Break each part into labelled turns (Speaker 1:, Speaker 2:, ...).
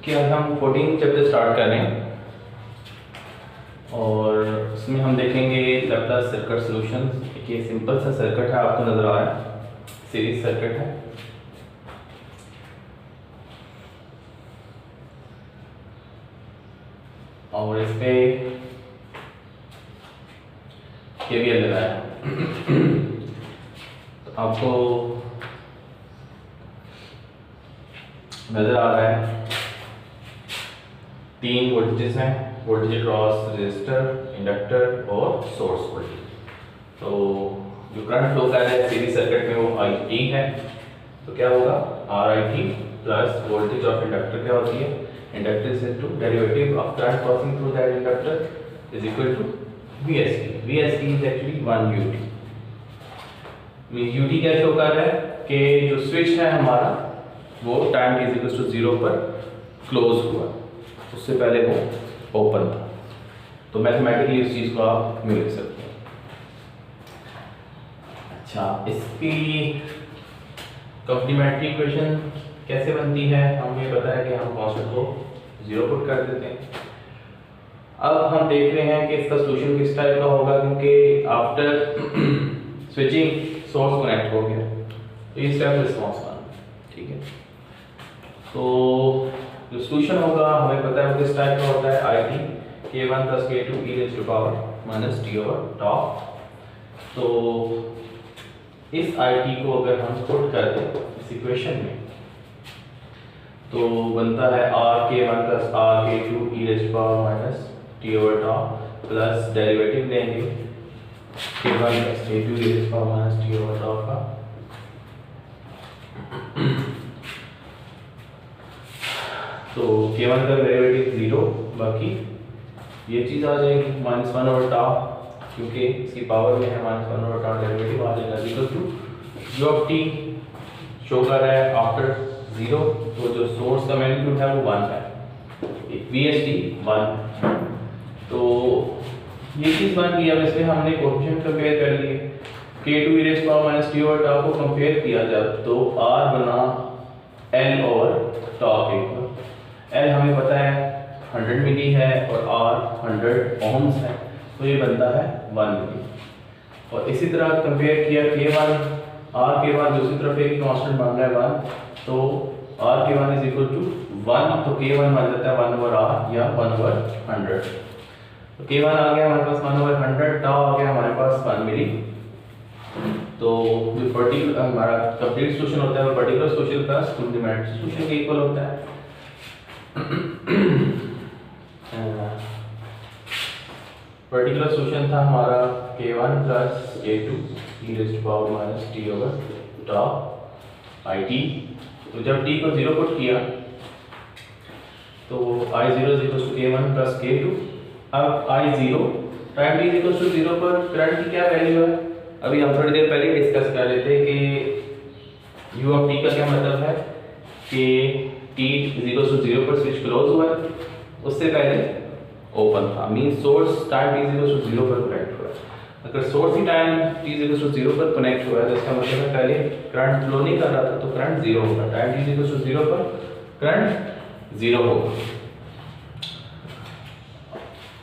Speaker 1: कि आज हम 14 चैप्टर स्टार्ट कर रहे हैं और उसमें हम देखेंगे लैप्लास सर्किट सॉल्यूशंस। ये सिंपल सा सर्किट है, आपको नजर आ रहा है, सीरीज सर्किट है। और इस पे केवीएल लगाया तो आपको नजर आ रहा है 3 वोल्टेजेस हैं, वोल्टेज क्रॉस रेजिस्टर, इंडक्टर और सोर्स वोल्टेज। तो जो करंट फ्लो कर रहा है सीरीज सर्किट में वो आई टी है। तो क्या होगा, R I T plus voltage of inductor क्या होती है, inductor is to derivative of current passing through that inductor is equal to V S T. V S T is actually 1 U T. Mean U T क्या show कर रहा है कि जो switch है हमारा वो time t is equal to 0 पर क्लोज हुआ, उससे पहले वो ओपन था। तो मैथमेटिकली इस चीज़ को आप में लिख सकते हैं। अच्छा, इसकी कॉम्प्लीमेंट्री इक्वेशन कैसे बनती है, हमें पता है कि हम कांस्टेंट को 0 पुट कर देते हैं। अब हम देख रहे हैं कि इसका सॉल्यूशन किस टाइप का होगा, क्योंकि आफ्टर स्विचिंग सोर्स कनेक्ट हो गया तो इस टाइप रिस्पॉन्स बना, ठीक है। तो जो सॉल्यूशन होगा हमें पता है वो किस टाइप का होता है, I T k1 plus k2 e raised to power minus t over tau। तो इस आई टी को अगर हम पुट कर दें इस इक्वेशन में तो बनता है r k1 plus r k2 e raised to power minus t over tau plus derivative लेंगे k1 plus k2 e raised to power minus t over tau का। तो k1 का डेरिवेटिव 0, बाकी ये चीज़ आ जाएगी -1 over tau, क्योंकि इसकी पावर में है -1 over tau, डेरिवेटिव आ जाएगा equal to u of t show कर रहा है आफ्टर 0। तो जो सोर्स का मैग्नीट्यूड है वो 1 है, वी एस टी 1। तो ये चीज़ बन गई। अब इसमें हमने कोएफिशिएंट कंपेयर कर लिए, k2 e raised to power minus t over tau को कंपेयर किया जब तो r बना l over tau के ऊपर। l हमें पता है 100 मिली है और R 100 ओम्स है, तो ये बनता है 1 मिली। और इसी तरह कंपेयर किया K1 R के बाद दूसरी तरफ एक कांस्टेंट बन रहा है 1, तो R K1 is equal to 1, तो K1 बन जाता है 1 ओवर R या 1 ओवर 100। तो K1 आ गया हमारे पास 1 ओवर 100, tau आ गया हमारे पास 1 मिली। तो जो पर्टिकुलर हमारा कंप्लीट सॉल्यूशन होता है वो particular solution plus complementary solution के इक्वल होता है। पर्टिकुलर सॉल्यूशन था हमारा k1 प्लस k2 e raised to power minus t over tau it। तो जब t को 0 पुट किया तो I0 is equal to k1 plus k2। अब I0 time t is equal to 0 पर करंट की क्या वैल्यू है, अभी हम थोड़ी देर पहले डिस्कस कर रहे थे कि u ऑफ t का क्या मतलब है कि t is equal to 0 पर स्विच क्लोज हुआ है, उससे पहले ओपन था। Mean source time t is equal to 0 पर कनेक्ट हुआ है। अगर source he time t is equal to 0 पर कनेक्ट हुआ है तो इसका मतलब है पहले करंट फ्लो नहीं कर रहा था, तो करंट 0 होगा। Time t is equal to 0 पर करंट 0 होगा।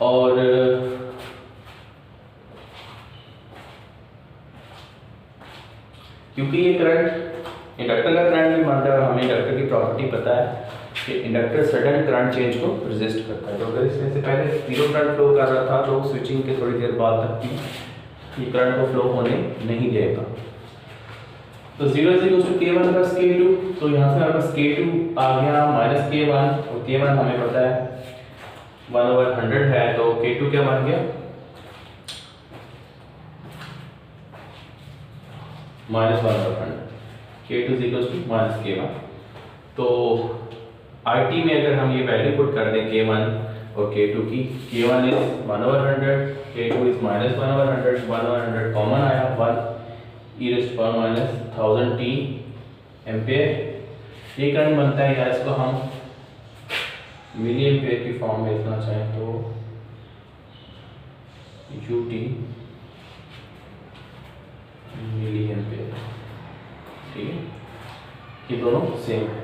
Speaker 1: और क्योंकि ये करंट इंडक्टर का करंट भी मानता है, हमें इंडक्टर की प्रॉपर्टी पता है कि इंडक्टर सडन करंट चेंज को रेजिस्ट करता है। तो अगर इसमें से पहले 0 करंट फ्लो कर रहा था तो स्विचिंग के थोड़ी देर बाद तक भी ये करंट को फ्लो होने नहीं देगा। तो 0 इज इक्वल टू k1 प्लस k2, तो यहाँ से हमारे पास k2 आ गया माइनस k1 और k1 हमें पता है 1 ओवर 100 है, तो k2 क्या बन गया -1 over 100, k2 is equal to minus k1। तो IT में अगर हम ये वैल्यू पुट कर दें k1 और k2 की, k1 is 1 over 100, k2 is -1 over 100, 1 over 100 common आया, 1 e raised to power minus 1000 t ampere. ये करंट बनता है, या इसको हम मिली एम्पेयर की फॉर्म में लिखना चाहें तो ut मिली एम्पेयर, ठीक है। ये दोनों सेम है।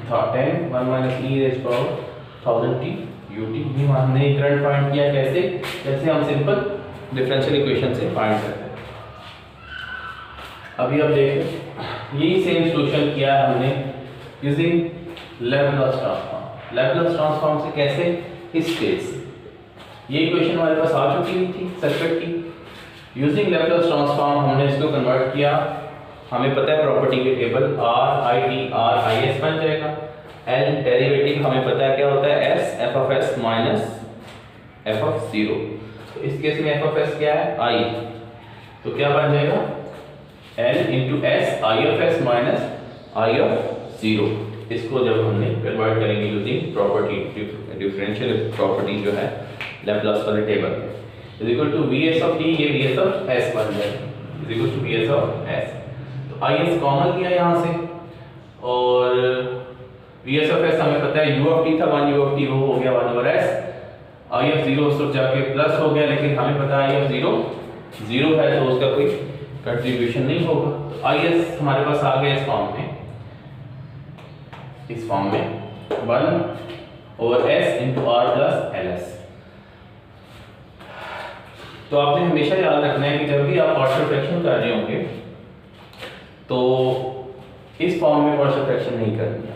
Speaker 1: था 10 1 minus e raise power 1000 T UT. भी हमने करंट फाइंड किया कैसे, जैसे हम सिंपल डिफरेंशियल इक्वेशन से फाइंड करते हैं। अभी आप देखें यही सेम सॉल्यूशन किया है हमने using Laplace transform. Laplace transform से कैसे, इस केस ये इक्वेशन हमारे पास आ चुकी हुई थी सर्किट की। यूजिंग लैप्लास ट्रांसफॉर्म हमने इसको कन्वर्ट किया। हमें पता है प्रॉपर्टी के table are I T R I S बन जाएगा। एल डेरिवेटिव हमें पता है क्या होता है, S F of S minus F of zero. तो इस केस में एफ ऑफ एस क्या है, आई, तो क्या बन जाएगा L into S I of S minus I of zero. इसको जब हमने कन्वर्ट करेंगे यूजिंग प्रॉपर्टी डिफरेंशियल प्रॉपर्टी जो है लैप्लास वाले table is equal to V S of T, ये वी एस ऑफ एस बन जाएगा is equal to V S of S. तो आई एस कॉमन लिया यहाँ से और वी एस ऑफ एस हमें पता है यू ऑफ टी था 1 यू ऑफ टी, वो हो गया 1 over S. I of zero उस जाके प्लस हो गया, लेकिन हमें पता है आई ऑफ जीरो जीरो है तो उसका कोई कंट्रीब्यूशन नहीं होगा। तो आई एस हमारे पास आ गया इस फॉर्म में 1 over S into R plus L S. तो आपने हमेशा याद रखना है कि जब भी आप पार्शियल फ्रैक्शन कर रहे होंगे तो इस फॉर्म में पार्शियल फ्रैक्शन नहीं करनी है,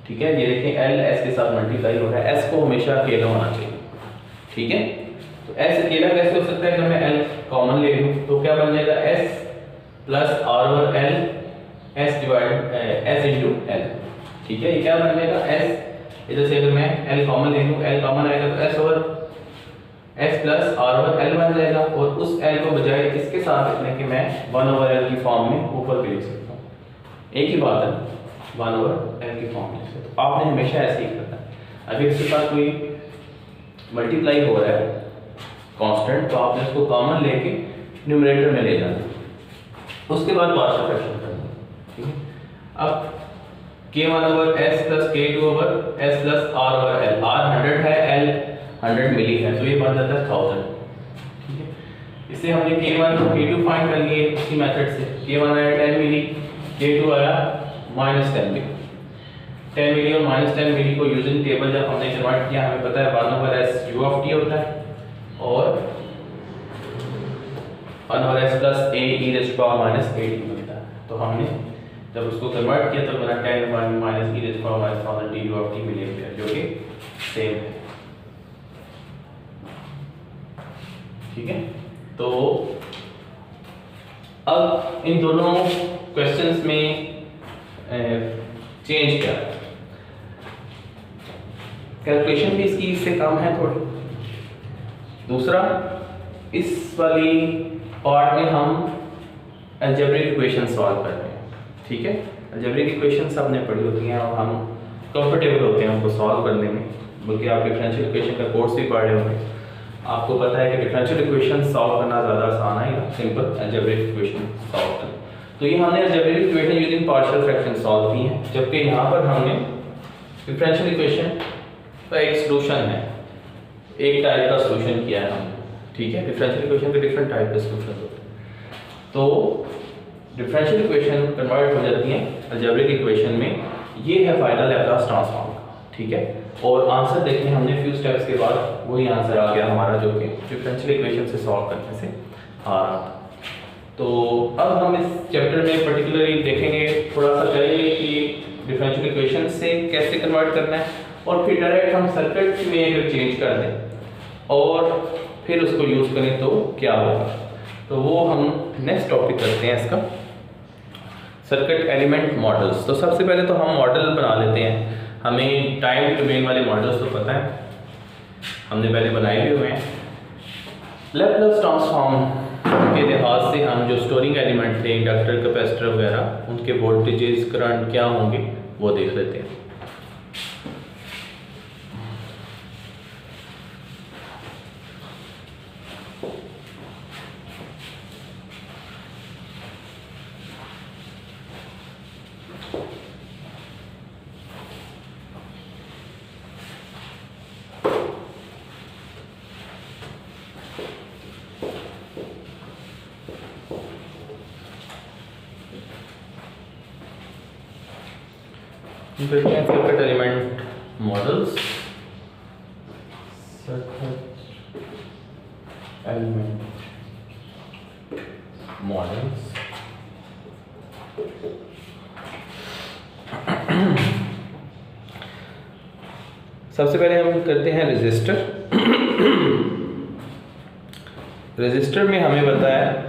Speaker 1: ठीक है। ये देखें एल एस के साथ मल्टीप्लाई हो रहा है, एस को हमेशा अकेला होना चाहिए, ठीक है। तो एस अकेला कैसे हो सकता है, अगर मैं एल कॉमन ले लूँ तो क्या बन जाएगा S plus R over L S divide S into L, ठीक है। ये क्या बन जाएगा एस, इधर से अगर मैं एल कॉमन ले लूँ, एल कॉमन आएगा तो S over S plus R over L बन जाएगा। और उस एल को बजाय इसके साथ रखने के मैं 1 ओवर एल की फॉर्म में ऊपर भी लिख सकता हूँ, एक ही बात है 1 ओवर एल की फॉर्म में लिख सकते। तो आपने हमेशा ऐसे ही करना है। अगर इसके साथ कोई मल्टीप्लाई हो रहा है कांस्टेंट तो आपने उसको कॉमन लेके न्यूमरेटर में ले जाना, उसके बाद पार्शियल फ्रैक्शन करना, ठीक है। अब k1 over s plus k2 over s plus r over l, r 100 है, l 100 मिली है, तो ये बन जाता है 1000, ठीक है। इससे हमने k1 और k2 फाइंड कर लिए उसी मेथड से। k1 आया 10 मिली, k2 आया -10 मिली। 10 मिली और -10 मिली को यूजिंग टेबल जब हमने कन्वर्ट किया, हमें पता है 1 over s u of t होता है और 1 over s plus a e raise to power minus a t मिलता है। तो हमने जब उसको कन्वर्ट किया तो बना 10 1 minus e raise to power minus 1000 t u of t milli ampere, जो कि सेम है, ठीक है। तो अब इन दोनों क्वेश्चंस में चेंज क्या, कैलकुलेशन भी इसकी इससे कम है थोड़ी। दूसरा, इस वाली पार्ट में हम अलजेब्रिक इक्वेशन सॉल्व कर रहे हैं, ठीक है। अलजेब्रिक इक्वेशन सबने पढ़ी होती हैं और हम कंफर्टेबल होते हैं उनको सॉल्व करने में, बल्कि आप डिफरेंशियल इक्वेशन का कोर्स भी पढ़ रहे होंगे, आपको पता है कि डिफरेंशियल इक्वेशन सॉल्व करना ज़्यादा आसान है या सिंपल अलजेब्रिक इक्वेशन सॉल्व करना। तो ये हमने algebraic equation using partial fraction solve की है, जबकि यहाँ पर हमने डिफरेंशियल इक्वेशन का एक सॉल्यूशन है, एक टाइप का सॉल्यूशन किया है हमने, ठीक है। डिफरेंशियल इक्वेशन के डिफरेंट टाइप के सॉल्यूशन होते हैं। तो डिफरेंशियल इक्वेशन कन्वर्ट हो जाती हैं अलजेब्रिक इक्वेशन में, ये है फायदा लैप्लास ट्रांसफॉर्म का, ठीक है। और आंसर देखने हमने फ्यू स्टेप्स के बाद वही आंसर आ गया हमारा, जो कि डिफरेंशियल इक्वेशन से सॉल्व करने से आ रहा था। तो अब हम इस चैप्टर में पर्टिकुलरली देखेंगे, थोड़ा सा करेंगे कि डिफरेंशियल इक्वेशन से कैसे कन्वर्ट करना है, और फिर डायरेक्ट हम सर्किट में अगर चेंज कर दें और फिर उसको यूज़ करें तो क्या होगा। तो वो हम नेक्स्ट टॉपिक करते हैं इसका, सर्किट एलिमेंट मॉडल्स। तो सबसे पहले तो हम मॉडल बना लेते हैं। हमें टाइम डोमेन वाले मॉडल्स तो पता है, हमने पहले बनाए भी हुए हैं। लैप्लास ट्रांसफॉर्म के लिहाज से हम जो स्टोरिंग एलिमेंट थे, इंडक्टर, कैपेसिटर वगैरह, उनके वोल्टेजेस, करंट क्या होंगे वो देख लेते हैं। फिर क्या circuit element models, circuit element models. सबसे पहले हम करते हैं रजिस्टर। रजिस्टर में हमें बताया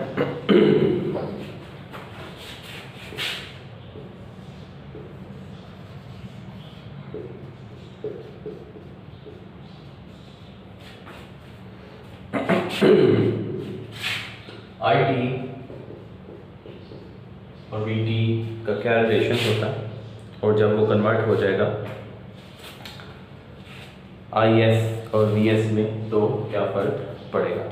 Speaker 1: IT और VT का क्या रिलेशन होता है, और जब वो कन्वर्ट हो जाएगा IS और VS में तो क्या फर्क पड़ेगा।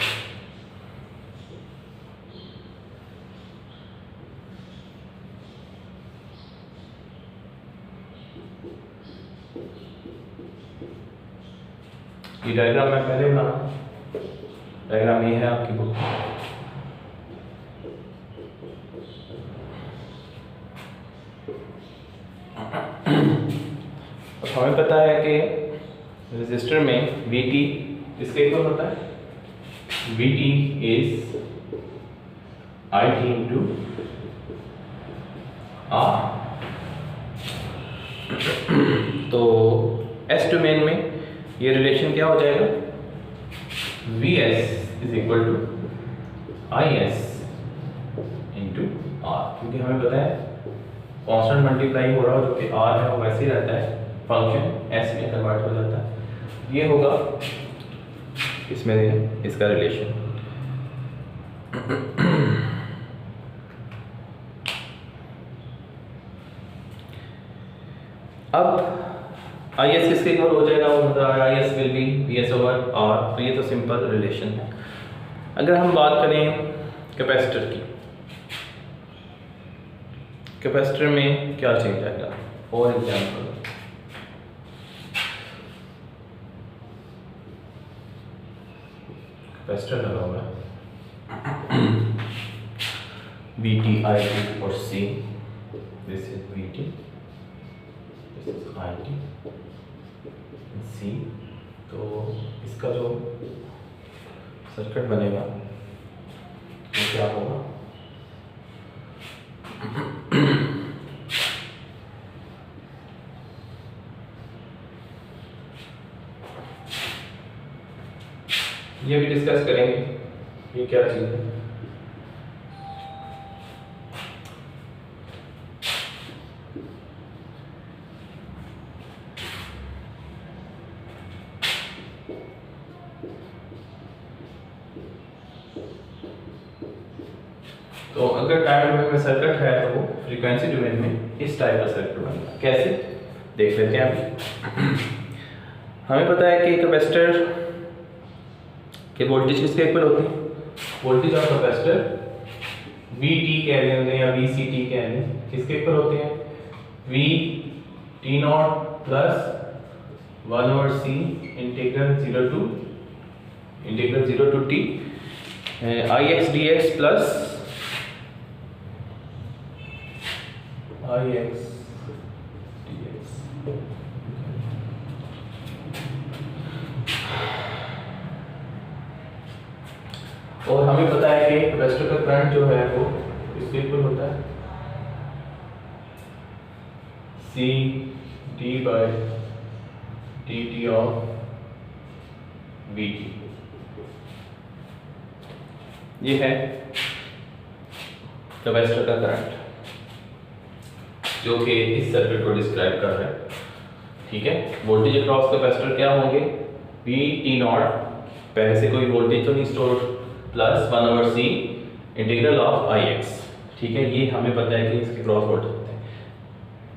Speaker 1: ये डायग्राम मैं पहले बना, डायग्राम ये है आपकी बुक। हमें पता है कि रजिस्टर में VT इसके इक्वल होता है, VT is IT into R। तो S डोमेन में ये रिलेशन क्या हो जाएगा, VS is equal to IS into R, क्योंकि हमें पता है कांस्टेंट मल्टीप्लाई हो रहा हो जो कि R है वो वैसे ही रहता है, फंक्शन S में कन्वर्ट हो जाता है। ये होगा इसमें इसका रिलेशन। अब IS किसके इक्वल हो जाएगा, वो IS will be VS over R। तो ये तो सिंपल रिलेशन है। अगर हम बात करें कैपेसिटर की, कैपेसिटर में क्या चेंज आएगा। फॉर एग्जाम्पल कैपेसिटर लगा हुआ है VT IT और C, this is VT, this is IT C। तो इसका जो सर्किट बनेगा वो क्या होगा, ये भी डिस्कस करेंगे ये क्या चीज़ है। तो अगर टाइम डोमेन में सर्किट है तो वो फ्रीक्वेंसी डोमेन में इस टाइप का सर्किट बनेगा। कैसे देख लेते हैं अभी। हमें पता है कि कैपेसिटर के वोल्टेज किसके इक्वल होते हैं, वोल्टेज ऑफ कैपेसिटर VT कह लें या VCT कह लें, किसके इक्वल होते हैं, VT0 plus 1/C integral 0 to T IX dx plus IX dx। और हमें पता है कि कैपेसिटर का करंट जो है वो इसके इक्वल होता है C d/dt ऑफ VT। ये है कैपेसिटर का करंट जो कि इस सर्किट को डिस्क्राइब कर रहा है। ठीक है, वोल्टेज अक्रॉस कैपेसिटर क्या होंगे, VT0 पहले से कोई वोल्टेज तो नहीं store plus 1/C integral of IX। ठीक है, ये हमें पता है कि इसके क्रॉस वोल्टेज होते हैं।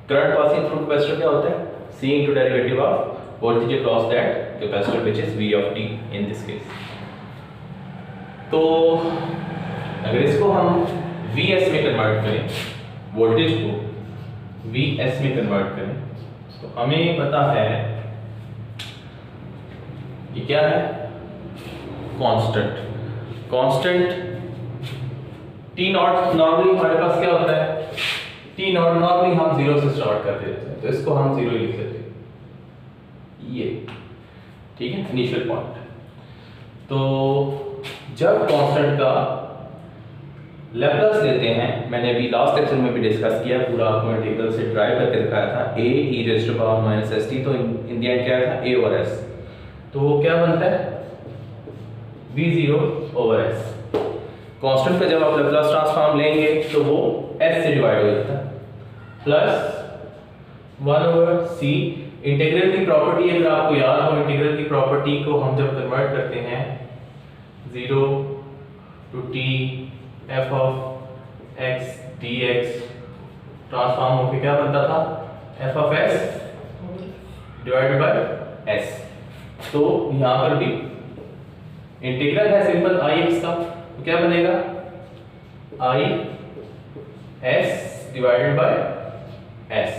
Speaker 1: करंट पासिंग थ्रू कैपेसिटर क्या होता है, C into derivative of voltage across that capacitor which is V of T in this case. तो अगर इसको हम VS में कन्वर्ट करें, वोल्टेज को VS में कन्वर्ट करें, तो हमें पता है ये क्या है, कांस्टेंट T0 नॉर्मली हमारे पास क्या होता है, टी नॉट नॉर्मली हम 0 से स्टार्ट कर देते हैं, तो इसको हम 0 ही लिख देते हैं, ये ठीक है इनिशियल पॉइंट। तो जब कांस्टेंट का लैप्लास लेते हैं, मैंने अभी लास्ट लेक्चर में भी डिस्कस किया, पूरा आपको इंटीग्रल से ड्राइव करके दिखाया था, a e raised to power minus st, तो इन द एंड क्या था a और s, तो वो क्या बनता है v0 ओवर s। कांस्टेंट का जब आप लैप्लास ट्रांसफॉर्म लेंगे तो वो s से डिवाइड हो जाता है, प्लस 1 ओवर c। इंटीग्रल की प्रॉपर्टी अगर आपको याद हो, इंटीग्रल की प्रॉपर्टी को हम जब कन्वर्ट करते हैं 0 to t f of x dx, transform होके क्या बनता था f of s divided by s। तो यहाँ पर भी इंटीग्रल है सिंपल ix का, तो क्या बनेगा i s divided by s,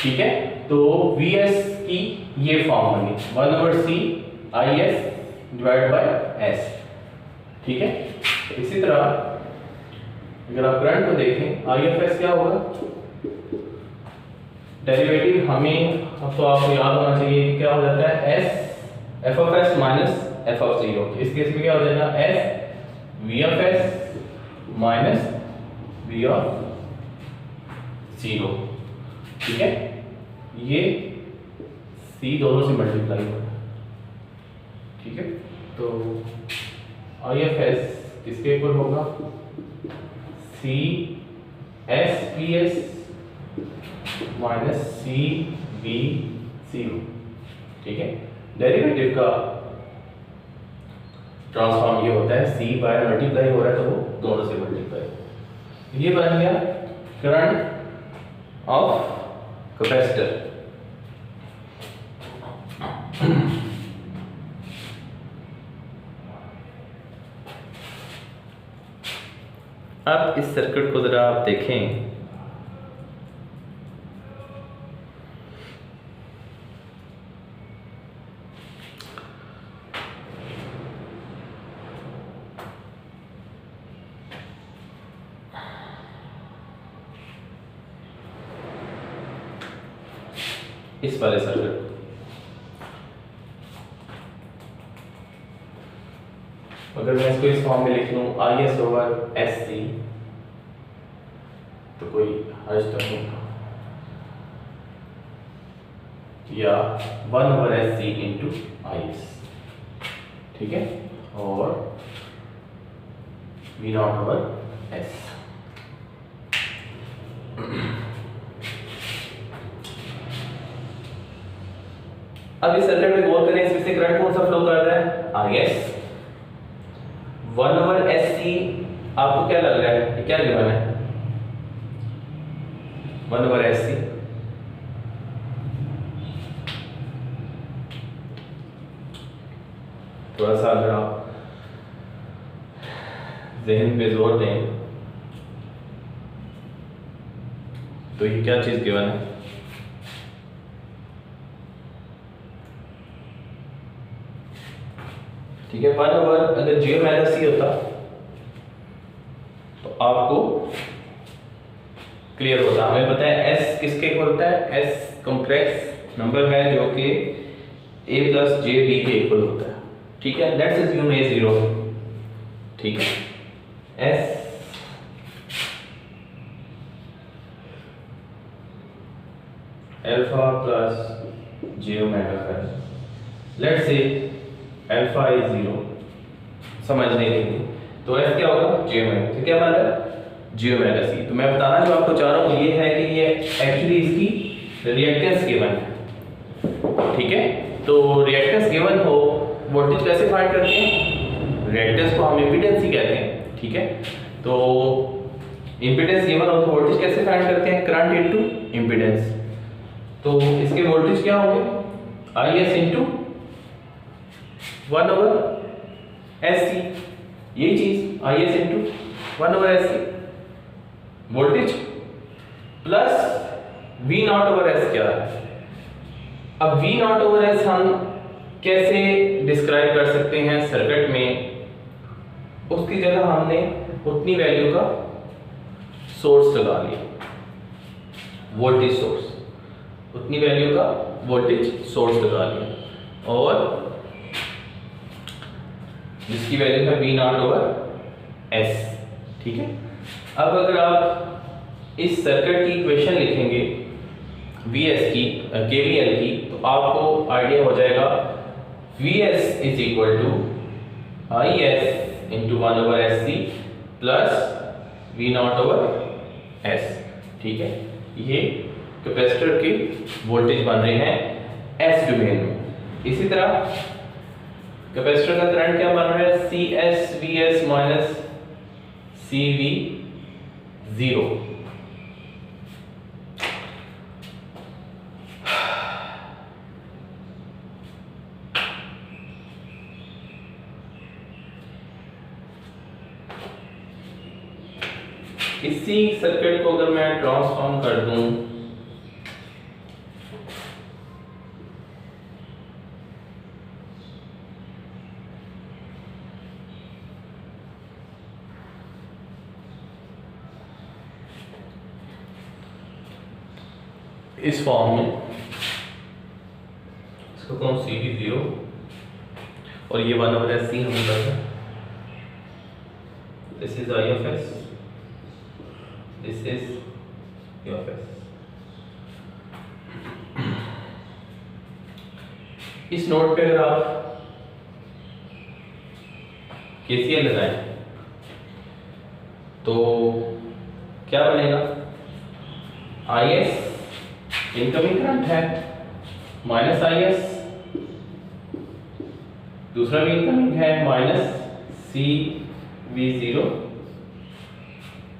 Speaker 1: ठीक है। तो vs की ये फॉर्म बनी 1 over c is divided by s, ठीक है। इसी तरह अगर आप करंट को देखें, IFS क्या होगा, डेरिवेटिव हमें अब तो आपको याद होना चाहिए कि क्या हो जाता है s f of s minus f of 0। इस केस में क्या हो जाएगा s v of s minus v of 0, ठीक है। ये c दोनों से मल्टीप्लाई होगा, ठीक है। तो IFS किसके इक्वल होगा c s p s minus c v 0, ठीक है। डेरिवेटिव का ट्रांसफॉर्म ये होता है c बाय मल्टीप्लाई हो रहा है तो वो दोनों से मल्टीप्लाई, ये बन गया करंट ऑफ कैपेसिटर। अब इस सर्किट को जरा आप देखें, इस वाले सर्किट अगर मैं इसको इस फॉर्म में लिख लूं IS ओवर SC, तो कोई हर्ज तो नहीं, या 1 ओवर SC इंटू IS, ठीक है, और V नॉट ओवर S। अब इस सर्किट में गौर करें, इसमें से करंट कौन सा फ्लो कर रहा है IS। 1 ओवर SC आपको क्या लग रहा है, ये क्या गिवन है 1 ओवर SC, थोड़ा सा अगर आप ज़हन पे जोर दें तो ये क्या चीज गिवन है, ठीक है। 1 ओवर अगर J माइनस C होता तो आपको क्लियर होता। हमें पता है S किसके इक्वल होता है, S कॉम्प्लेक्स नंबर है जो कि A प्लस J B के इक्वल होता है, ठीक है। लेट्स अज्यूम A 0, ठीक है। S alpha plus J omega है, लेट्स से अल्फा इज 0, समझने के लिए तो S क्या होगा J ओमेगा, तो क्या मान रहा है J ओमेगा C। तो मैं बताना जो आपको चाह रहा हूँ ये है कि ये एक्चुअली इसकी रिएक्टेंस गिवन है, ठीक है। तो रिएक्टेंस गिवन हो, वोल्टेज कैसे फाइंड करते हैं, रिएक्टेंस को हम इंपीडेंस ही कहते हैं, ठीक है। तो इंपीडेंस गिवन हो तो वोल्टेज कैसे फाइंड करते हैं, करंट इनटू इंपीडेंस। तो इसके वोल्टेज क्या होंगे IS इनटू 1 ओवर SC, यही चीज IS into 1 over SC, voltage plus V not over S क्या है। अब V नॉट ओवर S हम कैसे डिस्क्राइब कर सकते हैं सर्किट में, उसकी जगह हमने उतनी वैल्यू का सोर्स लगा लिया, वोल्टेज सोर्स, उतनी वैल्यू का वोल्टेज सोर्स लगा लिया और जिसकी वैल्यू है V0/S। ठीक है, अब अगर आप इस सर्किट की इक्वेशन लिखेंगे Vs की KVL की, तो आपको आइडिया हो जाएगा Vs is equal to IS into 1/SC plus V0/S। ठीक है, ये कैपेसिटर के वोल्टेज बन रहे हैं S डोमेन में। इसी तरह कैपेसिटर का करंट क्या बन रहा है, CSVS माइनस CV0। इसी सर्किट को अगर मैं ट्रांसफॉर्म कर दूं इस फॉर्म में, इसको कहूं CV0 और ये 1/SC हमें पता है, this is I of S, this is U of S। इस नोट पे अगर आप KCL लगाएं तो क्या बनेगा, IS इनकमिंग करंट है माइनस IS, दूसरा भी इनकमिंग है माइनस CV0,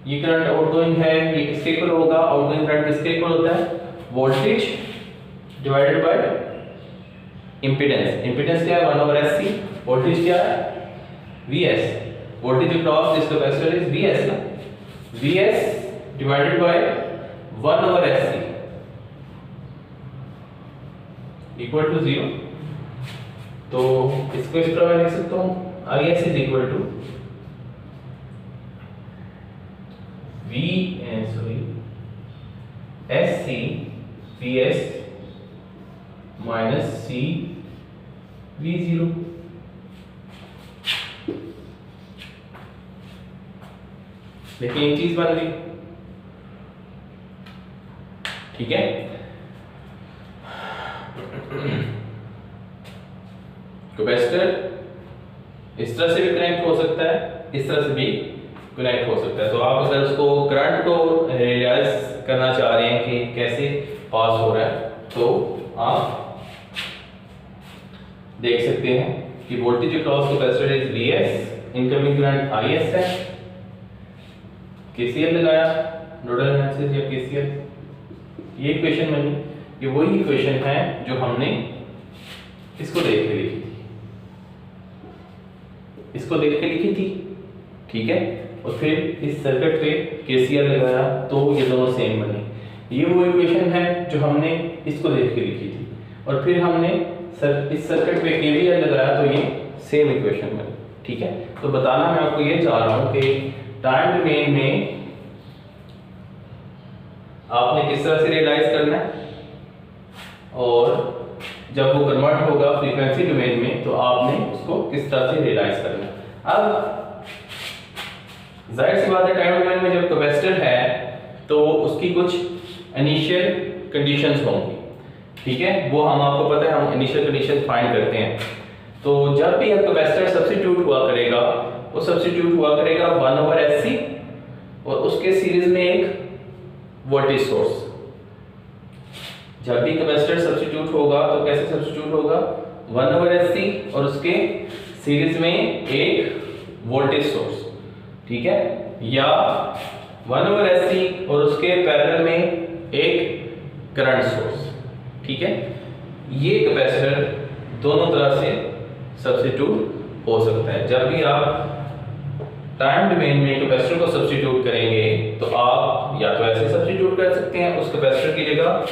Speaker 1: ये करंट आउटगोइंग है, ये किसके इक्वल होगा, आउटगोइंग करंट किसके इक्वल होता है, voltage divided by impedance. Impedance क्या है 1/SC, वोल्टेज क्या है Vs, voltage across this capacitor is Vs ना, Vs divided by 1/SC equal to 0। तो इसको इस तरह मैं लिख सकता हूँ IS is equal to SC Vs minus CV0। देखिए एक चीज बन गई। ठीक है, कैपेसिटर इस तरह से भी कनेक्ट हो सकता है, इस तरह से भी कनेक्ट हो सकता है। तो आप अगर उसको करंट को रियलाइज करना चाह रहे हैं कि कैसे पास हो रहा है, तो आप देख सकते हैं कि voltage across capacitor is Vs, incoming current IS है, KCL लगाया, नोडल एनालिसिस या KCL, ये इक्वेशन बनी। ये वही इक्वेशन है जो हमने इसको देख के लिखी थी, इसको देख के लिखी थी। ठीक है, और फिर इस सर्किट पे KCL लगाया तो ये दोनों सेम बने। ये वो इक्वेशन है जो हमने इसको देख के लिखी थी, और फिर हमने इस सर्किट पे KVL लगाया तो ये सेम इक्वेशन बनी। ठीक है, तो बताना मैं आपको ये चाह रहा हूँ कि टाइम डोमेन में आपने किस तरह से रियलाइज करना है, और जब वो कन्वर्ट होगा फ्रीक्वेंसी डोमेन में तो आपने उसको किस तरह से रियलाइज करना है। अब जाहिर सी बात है, टाइम डोमेन में जब कैपेसिटर है तो उसकी कुछ इनिशियल कंडीशंस होंगी। ठीक है, वो हम आपको पता है, हम इनिशियल कंडीशंस फाइंड करते हैं। तो जब भी कैपेसिटर सब्स्टिट्यूट हुआ करेगा, वो सब्स्टिट्यूट हुआ करेगा 1/SC और उसके सीरीज में एक वोल्टेज सोर्स। जब भी कैपेसिटर सब्स्टिट्यूट होगा तो कैसे सब्स्टिट्यूट होगा, 1/SC और उसके सीरीज में एक वोल्टेज सोर्स। ठीक है, या 1/SC और उसके पैरेलल में एक करंट सोर्स। ठीक है, ये कैपेसिटर दोनों तरह से सब्स्टिट्यूट हो सकता है। जब भी आप टाइम डोमेन में कैपेसिटर को सब्स्टिट्यूट करेंगे तो आप या तो ऐसे सब्स्टिट्यूट कर सकते हैं, उस कैपेसिटर की जगह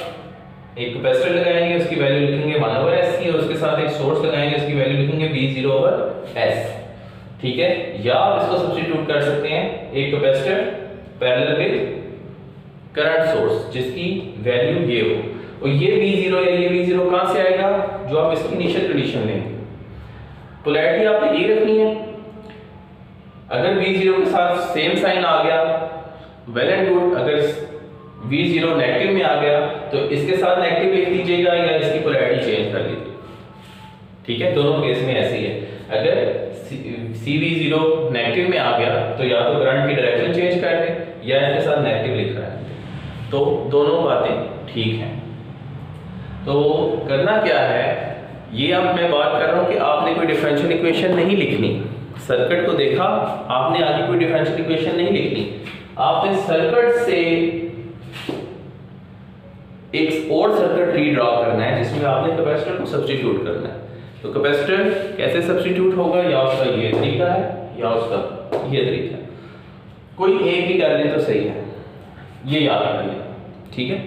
Speaker 1: एक कैपेसिटर लगाएंगे, उसकी वैल्यू लिखेंगे 1/SC और उसके साथ एक सोर्स लगाएंगे, उसकी वैल्यू लिखेंगे V0/S। ठीक है, या आप इसको सब्स्टिट्यूट कर सकते हैं, एक capacitor parallel with current source जिसकी वैल्यू ये हो, और ये V0 या ये V0 कहां से आएगा, जो आप इसकी इनिशियल कंडीशन लेंगे। पोलैरिटी आपने ये रखनी है, अगर V0 के साथ सेम साइन आ गया वेल एंड गुड, अगर V0 नेगेटिव में आ गया तो इसके साथ नेगेटिव लिख दीजिएगा या इसकी पोलैरिटी चेंज कर लीजिए, ठीक है। दोनों केस में ऐसे ही है, अगर CV0 नेगेटिव में आ गया तो या तो करंट की डायरेक्शन चेंज कर दें या इसके साथ नेगेटिव लिख रहा है, तो दोनों बातें ठीक हैं। तो करना क्या है, ये अब मैं बात कर रहा हूं कि आपने कोई डिफरेंशियल इक्वेशन नहीं लिखनी, सर्किट को देखा आपने आगे कोई डिफरेंशियल इक्वेशन नहीं लिखनी, आपने सर्किट से एक और सर्किट रीड्रॉ करना है जिसमें आपने कैपेसिटर को सब्स्टिट्यूट करना है। तो कैपेसिटर कैसे सब्स्टिट्यूट होगा, या उसका ये तरीका है या उसका ये तरीका है, कोई एक भी कर लें तो सही है, ये याद रखिए, ठीक है।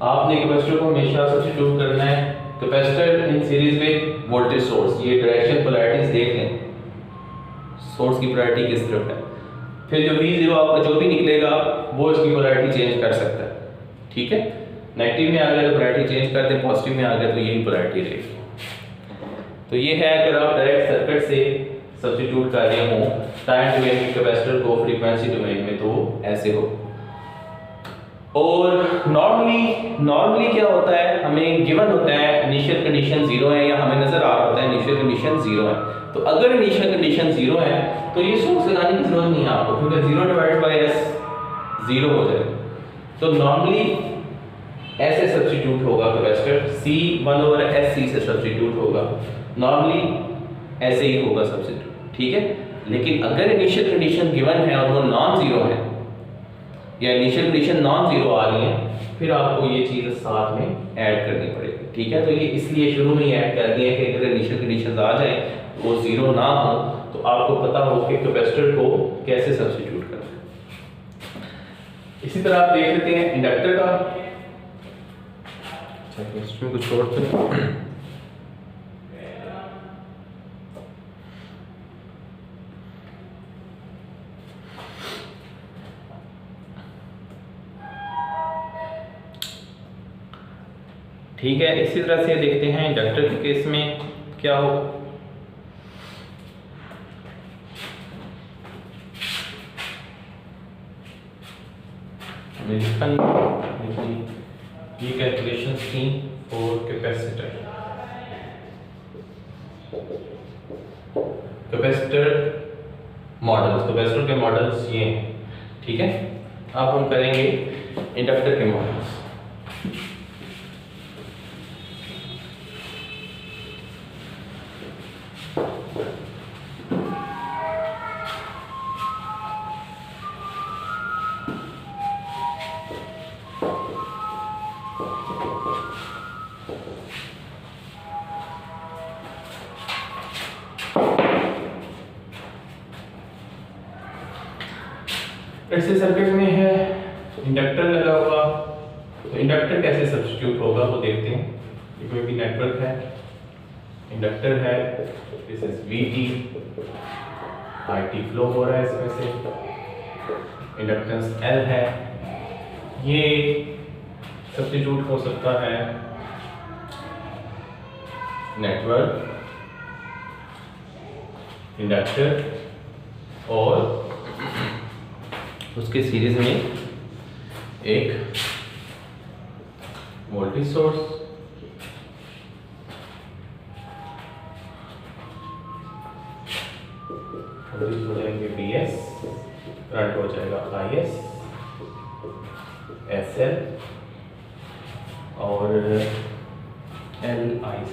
Speaker 1: आपने कैपेसिटर को हमेशा सब्स्टिट्यूट करना है, capacitor in series with voltage source, ये डायरेक्शन पोलैरिटीज देख लें, सोर्स की पोलैरिटी किस तरफ है, फिर जो V0 आपका जो भी निकलेगा वो इसकी पोलैरिटी चेंज कर सकता है, ठीक है। नेगेटिव में आ गया तो पोलैरिटी चेंज कर दें, पॉजिटिव में आ गया तो यही पोलैरिटी रहेगी। तो ये है, अगर आप डायरेक्ट सर्किट से सब्स्टिट्यूट कर रहे हो टाइम डोमेन में कैपेसिटर को फ्रीक्वेंसी डोमेन में, तो ऐसे हो। और नॉर्मली क्या होता है, हमें गिवन होता है इनिशियल कंडीशन 0 है, या हमें नजर आ रहा होता है इनिशियल कंडीशन 0 है, तो अगर इनिशियल कंडीशन 0 है तो ये सोर्स लगाने की जरूरत नहीं है आपको, क्योंकि 0 डिवाइडेड बाय s 0 हो जाएगा। तो नॉर्मली ऐसे सब्स्टिट्यूट होगा कैपेसिटर, C1/SC से सब्स्टिट्यूट होगा, नॉर्मली ऐसे ही होगा सब्स्टिट्यूट, ठीक है। लेकिन अगर इनिशियल कंडीशन गिवन है और वो नॉन जीरो है, या इनिशियल कंडीशन नॉन जीरो आ रही है, फिर आपको ये चीज़ साथ में ऐड करनी पड़ेगी, ठीक है। तो ये इसलिए शुरू में ऐड कर दिया कि अगर इनिशियल कंडीशंस आ जाए वो जीरो ना हो तो आपको पता हो कि कैपेसिटर को कैसे सब्स्टिट्यूट करना है। इसी तरह आप देख लेते हैं इंडक्टर का, इसमें कुछ और तो ठीक है। इसी तरह से देखते हैं इंडक्टर के केस में क्या होगा। हमें लिखा ये कैलकुलेशन थी फॉर कैपेसिटर कैपेसिटर के मॉडल्स ये हैं, ठीक है। अब हम करेंगे इंडक्टर के मॉडल्स। ऐसे सर्किट में है इंडक्टर लगा हुआ, तो इंडक्टर कैसे सब्स्टिट्यूट होगा वो देखते हैं। इसमें भी नेटवर्क है, इंडक्टर है, this is VT, IT flow हो रहा है इसमें से, इंडक्टेंस L है, ये सब्स्टिट्यूट हो सकता है नेटवर्क, इंडक्टर और उसके सीरीज में एक वोल्टेज सोर्स, वोल्टेज हो जाएंगे VS, करंट हो जाएगा IS, SL और LIC,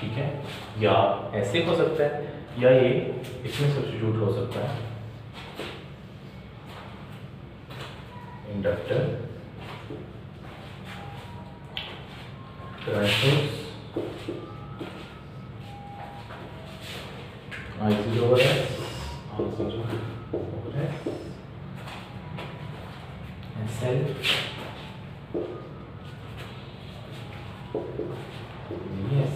Speaker 1: ठीक है। या ऐसे हो सकता है या ये इसमें सब्स्टिट्यूट हो सकता है, inductor, current source, I0 over S, I0 over S, SL, yes,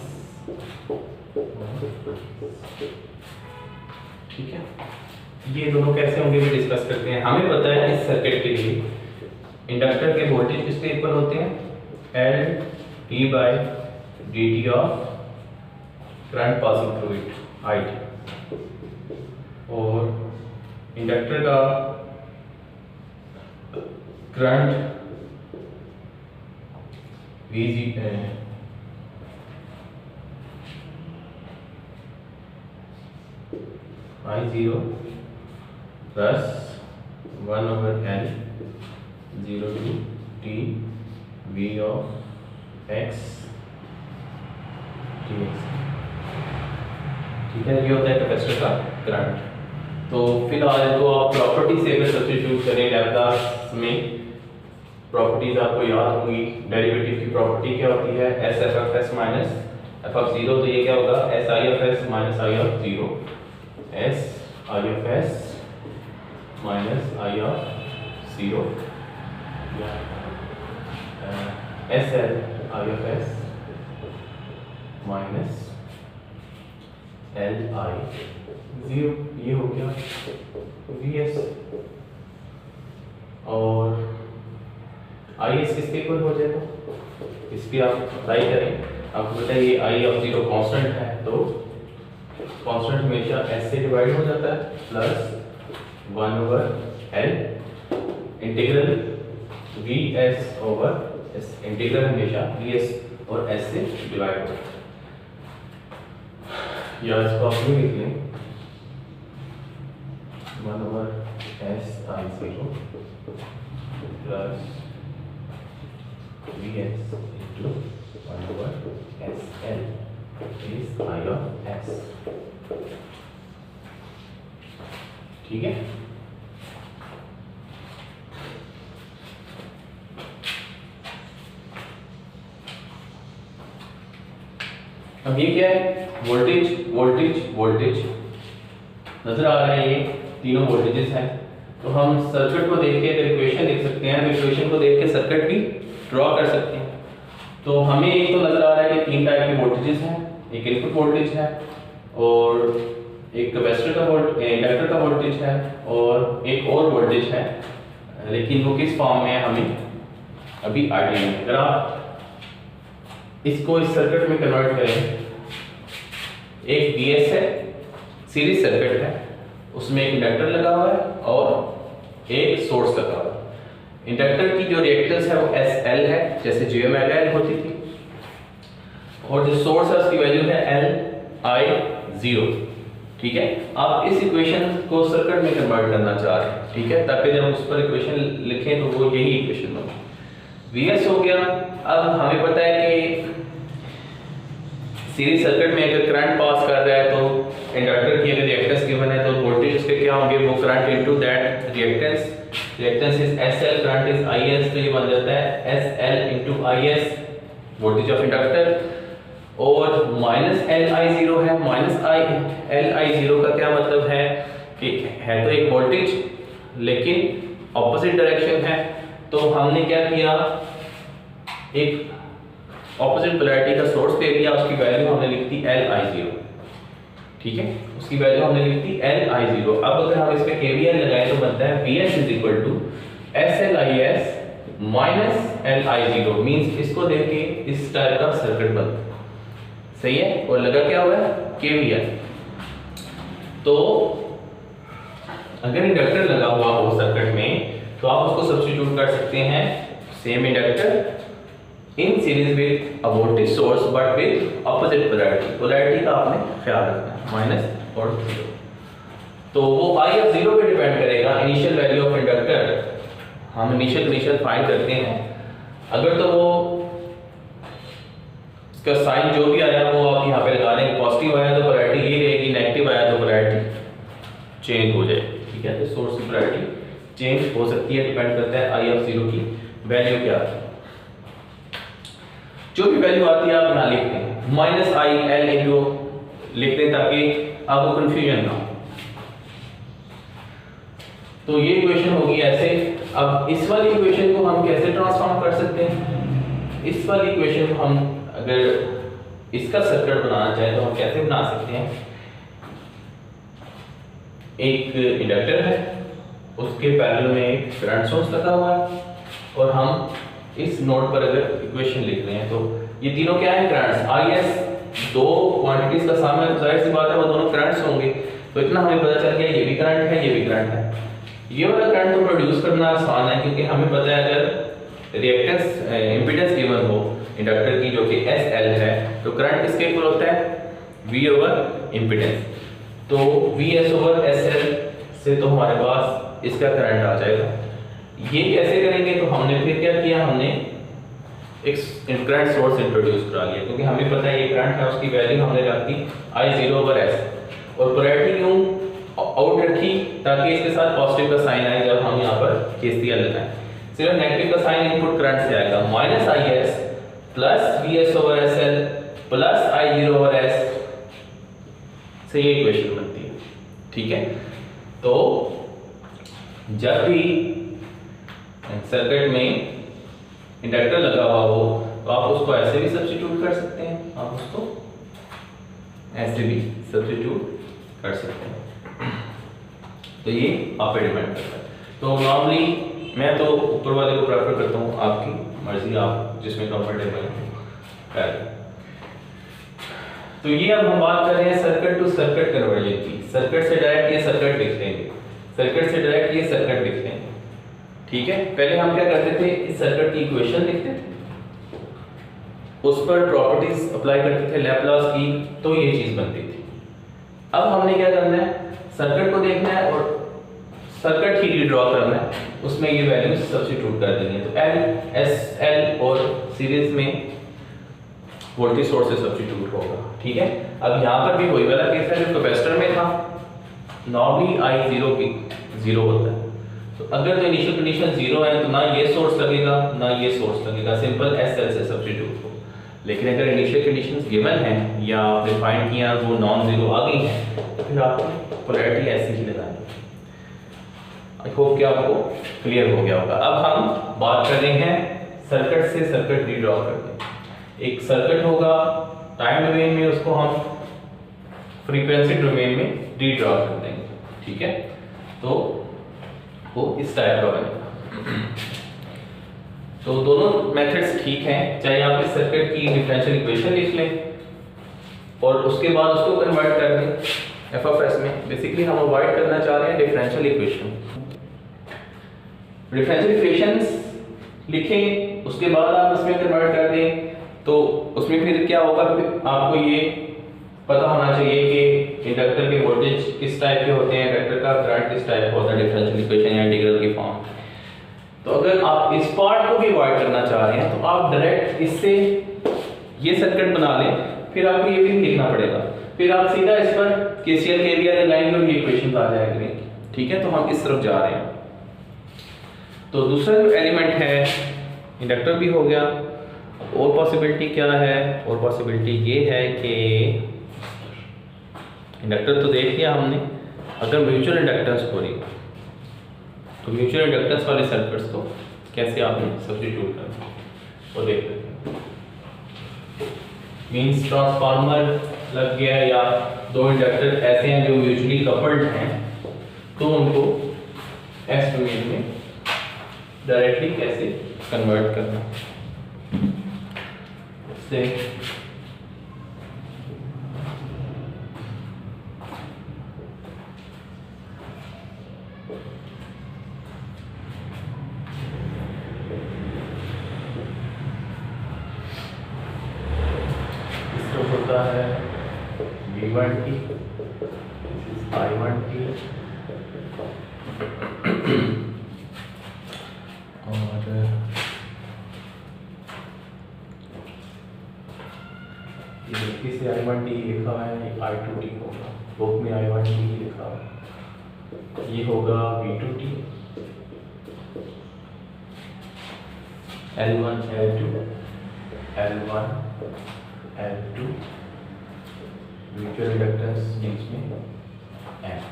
Speaker 1: ठीक है। ये दोनों कैसे होंगे भी डिस्कस करते हैं। हमें पता है इस सर्किट के लिए इंडक्टर के वोल्टेज किसके इक्वल होते हैं, L d by dt of current passing through it IT, और इंडक्टर का current I0 plus 1/L 0 to t v of x dx। ठीक है, ये होता है कैपेसिटर का करंट। तो फिलहाल तो आप प्रॉपर्टी से अगर सब्स्टिट्यूट करें लैप्लास में, प्रॉपर्टीज आपको याद होंगी। डेरिवेटिव की प्रॉपर्टी क्या होती है, S F of S minus F of zero, तो ये क्या होगा, S I of S minus I of zero, S I of S minus I of zero, S L I of S minus L I zero, ये हो गया V S. और I S किसके equal हो जाएगा, इस पर आप अप्लाई करें। आपको पता है ये आई ऑफ जीरो कांस्टेंट है, तो कांस्टेंट हमेशा एस से डिवाइड हो जाता है, plus 1/L integral V S over S, integral हमेशा वी एस और एस से डिवाइड होता है। या इसको आप भी लिख लें 1/SI0 plus Vs into 1/SL is I of S। ठीक है, अब ये क्या है, वोल्टेज वोल्टेज वोल्टेज नजर आ रहा है, ये तीनों वोल्टेजेस हैं। तो हम सर्किट को देख के अगर इक्वेशन लिख सकते हैं, तो इक्वेशन को देख के सर्किट भी ड्रॉ कर सकते हैं। तो हमें एक तो नजर आ रहा है कि तीन टाइप के वोल्टेजेस हैं, एक इनपुट वोल्टेज है और एक कैपेसिटर का इंडक्टर का वोल्टेज है और एक और वोल्टेज है, लेकिन वो किस फॉर्म में है हमें अभी आइडिया नहीं। अगर आप इसको इस सर्किट में कन्वर्ट करें, एक BS है, सीरीज सर्किट है, उसमें एक इंडक्टर लगा हुआ है और एक सोर्स लगा हुआ है। इंडक्टर की जो रिएक्टेंस है वो SL है, जैसे JL होती थी, और जो सोर्स है उसकी वैल्यू है LI0। ठीक है, आप इस इक्वेशन को सर्किट में कन्वर्ट करना चाह रहे हैं, ठीक है, ताकि जब उस पर इक्वेशन लिखें तो वो यही इक्वेशन हो। VS हो गया। अब हमें पता है कि सीरीज सर्किट में अगर करंट पास कर रहा है तो इंडक्टर की अगर रिएक्टेंस गिवन है तो वोल्टेज उसके क्या होंगे, वो current into that reactance, reactance is SL, current is IS, तो ये बन जाता है SL into IS voltage of inductor, और माइनस LI0 है। माइनस LI0 का क्या मतलब है कि है तो एक वोल्टेज लेकिन ऑपोजिट डायरेक्शन है, तो हमने क्या किया, एक ऑपोजिट पोलैरिटी का सोर्स ले लिया, उसकी वैल्यू हमने लिख दी LI0। ठीक है, उसकी वैल्यू हमने लिख दी LI0। अब अगर हम इस पे KVL लगाएं तो बनता है VS = SLIS minus LI0, means इसको देख के इस टाइप का सर्किट बनता है। सही है, और लगा क्या हुआ है KVL। तो अगर इंडक्टर लगा हुआ हो सर्किट में तो आप उसको सब्स्टिट्यूट कर सकते हैं, same inductor in series with a voltage source but with opposite polarity. Polarity का आपने ख्याल रखना है, माइनस और 0। तो वो I of 0 पे डिपेंड करेगा, इनिशियल वैल्यू ऑफ इंडक्टर हम इनिशियल फाइंड करते हैं। अगर तो वो इसका साइन जो भी आया वो आप यहाँ पे लगा लेंगे, पॉजिटिव आया तो पोलैरिटी ये रहेगी, नेगेटिव आया तो पोलैरिटी चेंज हो जाए। ठीक है, तो सोर्स की पोलैरिटी चेंज हो सकती है, डिपेंड करता है I of 0 की वैल्यू क्या है। जो भी वैल्यू आती है आप यहाँ लिख दें, माइनस IL इंटू लिख दें ताकि आपको कंफ्यूजन ना हो। तो ये इक्वेशन होगी ऐसे। अब इस वाली इक्वेशन को हम कैसे ट्रांसफॉर्म कर सकते हैं, इस वाली इक्वेशन को हम अगर इसका सर्किट बनाना चाहें तो हम कैसे बना सकते हैं। एक इंडक्टर है, उसके पैरेलल में एक करंट सोर्स लगा हुआ है, और हम इस नोड पर अगर इक्वेशन लिख रहे हैं तो ये तीनों क्या है, करंट्स। IS दो क्वांटिटीज का सामने, जाहिर सी बात है वो दोनों करंट्स होंगे, तो इतना हमें पता चल गया ये भी करंट है, ये भी करंट है। ये वाला करंट तो प्रोड्यूस करना आसान है, क्योंकि हमें पता है अगर रिएक्टेंस इंपेडेंस गिवन हो इंडक्टर की जो कि SL है, तो करंट किसके इक्वल होता है, V ओवर इंपेडेंस। तो VS ओवर SL से तो हमारे पास इसका करंट आ जाएगा। ये कैसे करेंगे, तो हमने फिर क्या किया, हमने एक करंट सोर्स इंट्रोड्यूस करा लिया, क्योंकि हमें पता है ये करंट है, उसकी वैल्यू हमने रख दी I0 ओवर S, और पोलैरिटी क्यों आउट रखी, ताकि इसके साथ पॉजिटिव का साइन आए जब हम यहाँ पर KCL लगाएं। सिर्फ नेगेटिव का साइन इनपुट करंट से आएगा, -IS plus VS over SL plus I0 over S से ये इक्वेशन बनती है। ठीक है, तो जब भी सर्किट में इंडक्टर लगा हुआ हो तो आप उसको ऐसे भी सब्स्टिट्यूट कर सकते हैं, आप उसको ऐसे भी सब्स्टिट्यूट कर सकते हैं, तो ये आप पे डिपेंड करता है। तो नॉर्मली मैं तो ऊपर वाले को प्रेफर करता हूँ, आपकी मर्जी, आप जिसमें कंफर्टेबल है। तो ये अब हम बात कर रहे हैं सर्किट टू सर्किट कन्वर्जन की। सर्किट से डायरेक्ट ये सर्किट लिख लेंगे, सर्किट से डायरेक्ट ये सर्किट लिख लेंगे। ठीक है, पहले हम क्या करते थे, इस सर्किट की इक्वेशन लिखते थे, उस पर प्रॉपर्टीज अप्लाई करते थे लैप्लास की, तो ये चीज बनती थी। अब हमने क्या करना है, सर्किट को देखना है और सर्किट ही ड्रॉ करना है, उसमें ये वैल्यूज सब्स्टिट्यूट कर देनी है। तो L, S, L और सीरीज में वोल्टेज सोर्स से सब्स्टिट्यूट होगा। ठीक है, अब यहाँ पर भी वही वाला केस है जो कैपेसिटर में था, नॉर्मली I0 की 0 होता है, तो अगर तो इनिशियल कंडीशन 0 है तो ना ये सोर्स लगेगा ना ये सोर्स लगेगा, सिंपल SL से सब्स्टिट्यूट हो। लेकिन अगर इनिशियल कंडीशंस गिवन है या डिफाइन किया वो नॉन जीरो आ गई है, तो फिर आपको पोलैरिटी ऐसी ही लगानी है। आई होप कि आपको क्लियर हो गया होगा। अब हम बात कर रहे हैं सर्किट से सर्किट रीड्रॉ करके। एक सर्किट होगा टाइम डोमेन में, उसको हम फ्रीक्वेंसी डोमेन में रीड्रॉ कर देंगे। ठीक है, तो वो इस टाइप का बनेगा। तो दोनों मेथड्स ठीक हैं, चाहे आप इस सर्किट की डिफरेंशियल इक्वेशन लिख लें और उसके बाद उसको कन्वर्ट कर दें FS में। बेसिकली हम अवॉइड करना चाह रहे हैं डिफरेंशियल इक्वेशन। डिफरेंशियल इक्वेशंस लिखें, उसके बाद आप उसमें कन्वर्ट कर दें, तो उसमें फिर क्या होगा, आपको ये पता होना चाहिए कि इंडक्टर के वोल्टेज किस टाइप के होते हैं, इंडक्टर का करंट किस टाइप का होता है डिफरेंशियल इक्वेशन या इंटीग्रल की फॉर्म। तो अगर आप इस पार्ट को भी अवॉइड करना चाह रहे हैं तो आप डायरेक्ट इससे ये सर्किट बना लें, फिर आपको ये भी लिखना पड़ेगा, फिर आप सीधा इस पर KCL KVL लगाएंगे और ये इक्वेशन आ जाएगी। ठीक है, तो हम इस तरफ जा रहे हैं। तो दूसरा जो एलिमेंट है इंडक्टर भी हो गया। और पॉसिबिलिटी क्या है, और पॉसिबिलिटी ये है कि इंडक्टर तो देख लिया हमने, अगर म्यूचुअल इंडक्टेंस हो रही तो म्यूचुअल इंडक्टेंस वाले सर्किट्स को कैसे आपने सब्स्टिट्यूट करना वो देख लेते हैं। मींस ट्रांसफार्मर लग गया या दो इंडक्टर ऐसे हैं जो म्यूचुअली कपल्ड हैं, तो उनको S डोमेन में डायरेक्टली कैसे कन्वर्ट करना से होता है V1T, I1T और इसे I1T लिखा है, I2T होगा, बुक में I1T लिखा है, ये होगा V2T, L1 L2 L1 L2 mutual inductance बीच में M।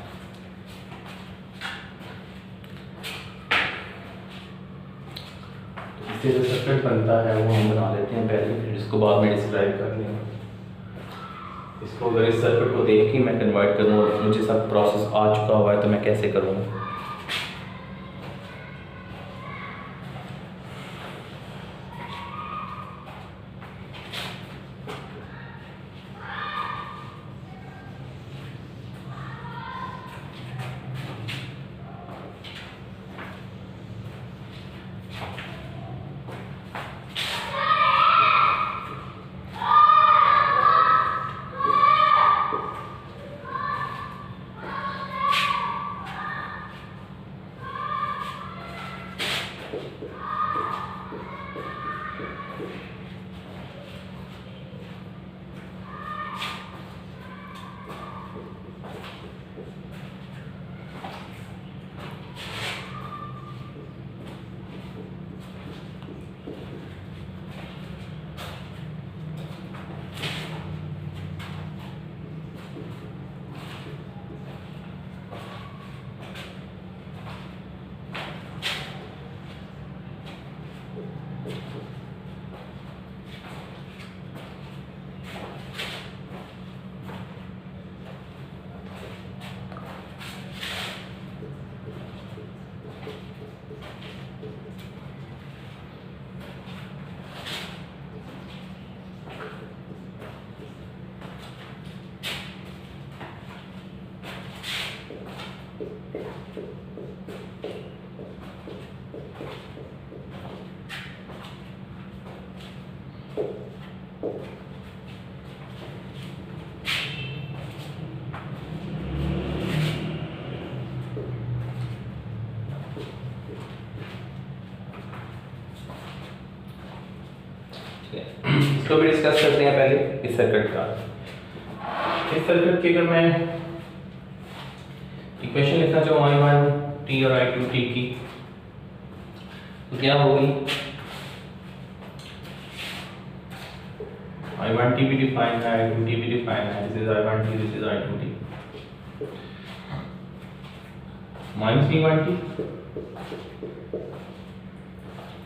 Speaker 1: इससे जो सर्किट बनता है वो हम बना लेते हैं पहले, फिर इसको बाद में डिस्क्राइब कर लेंगे। इसको अगर इस सर्किट को देख के मैं कन्वर्ट करूँ और मुझे सब प्रोसेस आ चुका हुआ है तो मैं कैसे करूँगा? इसको भी डिस्कस करते हैं पहले इस सर्किट का। इस सर्किट की अगर मैं इक्वेशन लिखना चाहूँ I1t और I2t की तो क्या होगी? I1t भी डिफाइन है, I2t भी डिफाइन है। This is I1t, this is I2t। Minus V1t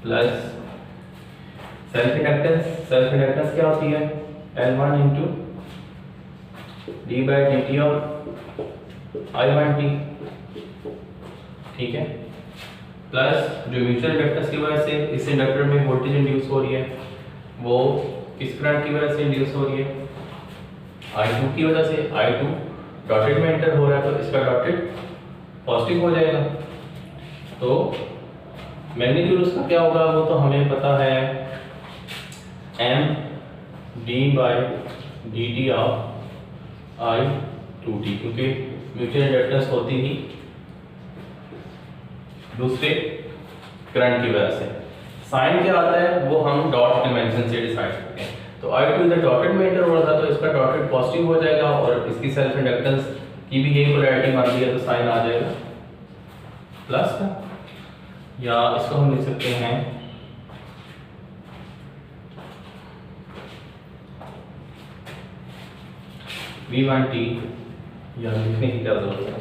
Speaker 1: plus self inductance क्या होती है? L1 into D by D T of I1t, ठीक है। प्लस जो म्यूचुअल इंडक्टेंस की वजह से इस इंडक्टर में वोल्टेज इंड्यूस हो रही है वो किस करंट की वजह से इंड्यूस हो रही है? I2 की वजह से। I2 डॉटेड में एंटर हो रहा है तो इसका डॉटेड पॉजिटिव हो जाएगा। तो मैग्नीट्यूड उसका क्या होगा वो तो हमें पता है, m d by D T of I2t, क्योंकि म्यूचुअल इंडक्टेंस होती ही दूसरे करंट की वजह से। साइन क्या आता है वो हम डॉट कन्वेंशन से डिसाइड करते हैं। तो I2 इधर डॉटेड में एंटर हो रहा था तो इसका डॉटेड पॉजिटिव हो जाएगा और इसकी सेल्फ इंडक्टेंस की भी यही पोलैरिटी मान ली है तो साइन आ जाएगा प्लस का, या इसको हम लिख सकते हैं V1t, या लिखने की क्या जरूरत है,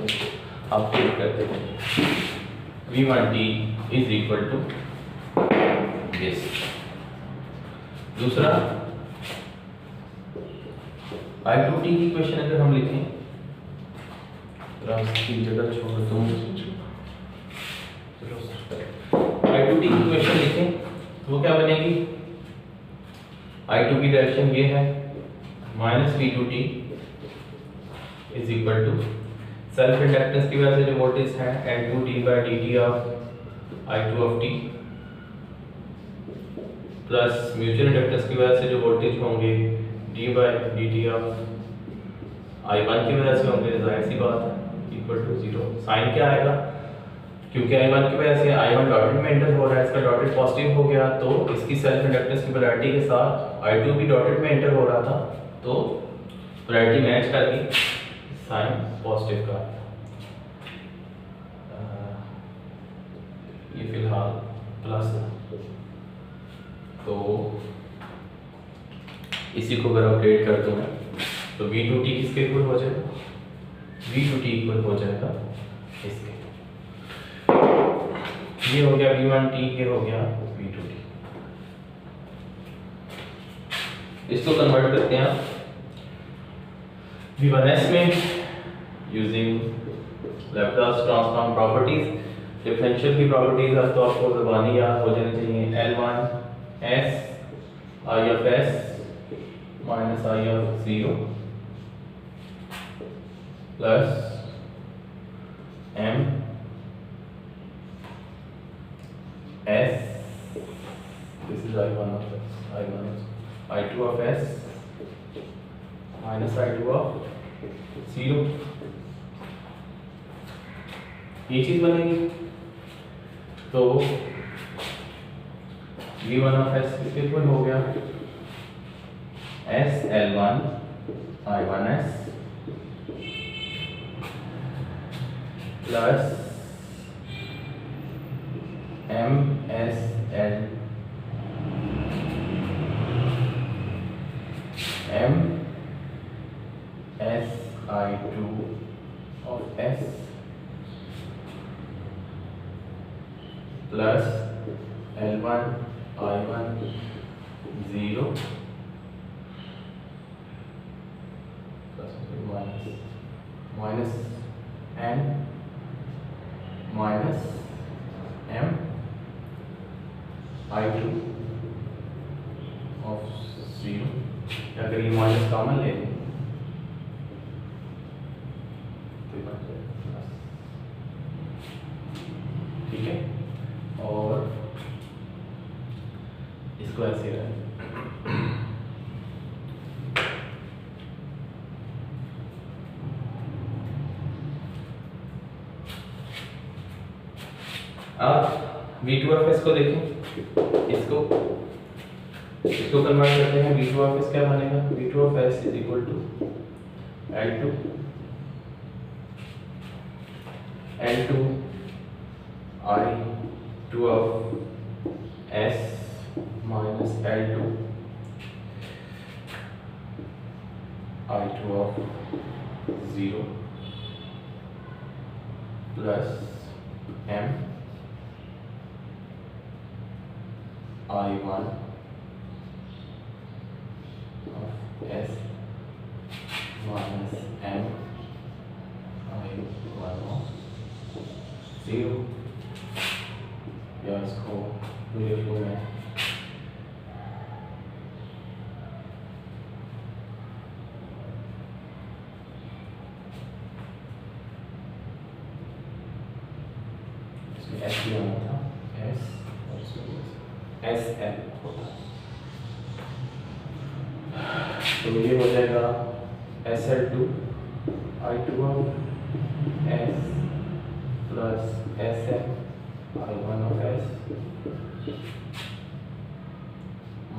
Speaker 1: आप क्लिक करते हैं V1t is equal to this. दूसरा I2t की इक्वेशन अगर हम लिखें की जगह छोड़ दूं, I2t की इक्वेशन लिखें तो वो क्या बनेगी? I2 की डायरेक्शन ये है, minus V2t is equal to self inductance की वजह से जो वोल्टेज है N2t by D T of I2 of t plus mutual inductance की वजह से जो वोल्टेज होंगे d by D T of I1 की वजह से होंगे, जाहिर सी बात है, इक्वल टू 0। साइन क्या आएगा? क्योंकि I1 की वजह से I1 डॉटेड में एंटर हो रहा है, इसका डॉटेड पॉजिटिव हो गया तो इसकी सेल्फ इंडक्टेंस की पोलैरिटी के साथ I2 भी डॉटेड में एंटर हो रहा था तो पोलैरिटी मैच कर गई, साइन पॉजिटिव का। ये फिलहाल प्लस है तो इसी को अगर अपडेट कर दूं मैं तो V2t किसके इक्वल हो जाएगा? V2t इक्वल हो जाएगा इसके। ये हो गया V1t, ये हो गया V2t। इसको कन्वर्ट करते हैं V1s में using Laplace transform properties, differential की प्रॉपर्टीज अब तो आपको ज़बानी याद हो जानी चाहिए। L1s I of s minus I of 0 plus m s, this is I1 of s, I2 of s minus I2 of 0, ये चीज बनेगी। तो V1 of s किसके इक्वल हो गया, s L1 I1s plus m s L m s I2 of s plus L1 I1 0 plus minus n minus m I2 of 0, अगर ये minus common ले लें तो बन जाएगा, ठीक है। और इसको ऐसे रखें, अब V2 of s को देखें, इसको कन्वर्ट करते हैं। V2 of s क्या बनेगा, V2 of s is equal to L2 I2 of s minus L2 I2 of 0 plus m I1 of s minus m I1 of 0, या इसको लिखूँ मैं इसमें s भी आना था, s एस एल होता है, तो ये हो जाएगा SL2 I2 of s plus SM I1 of s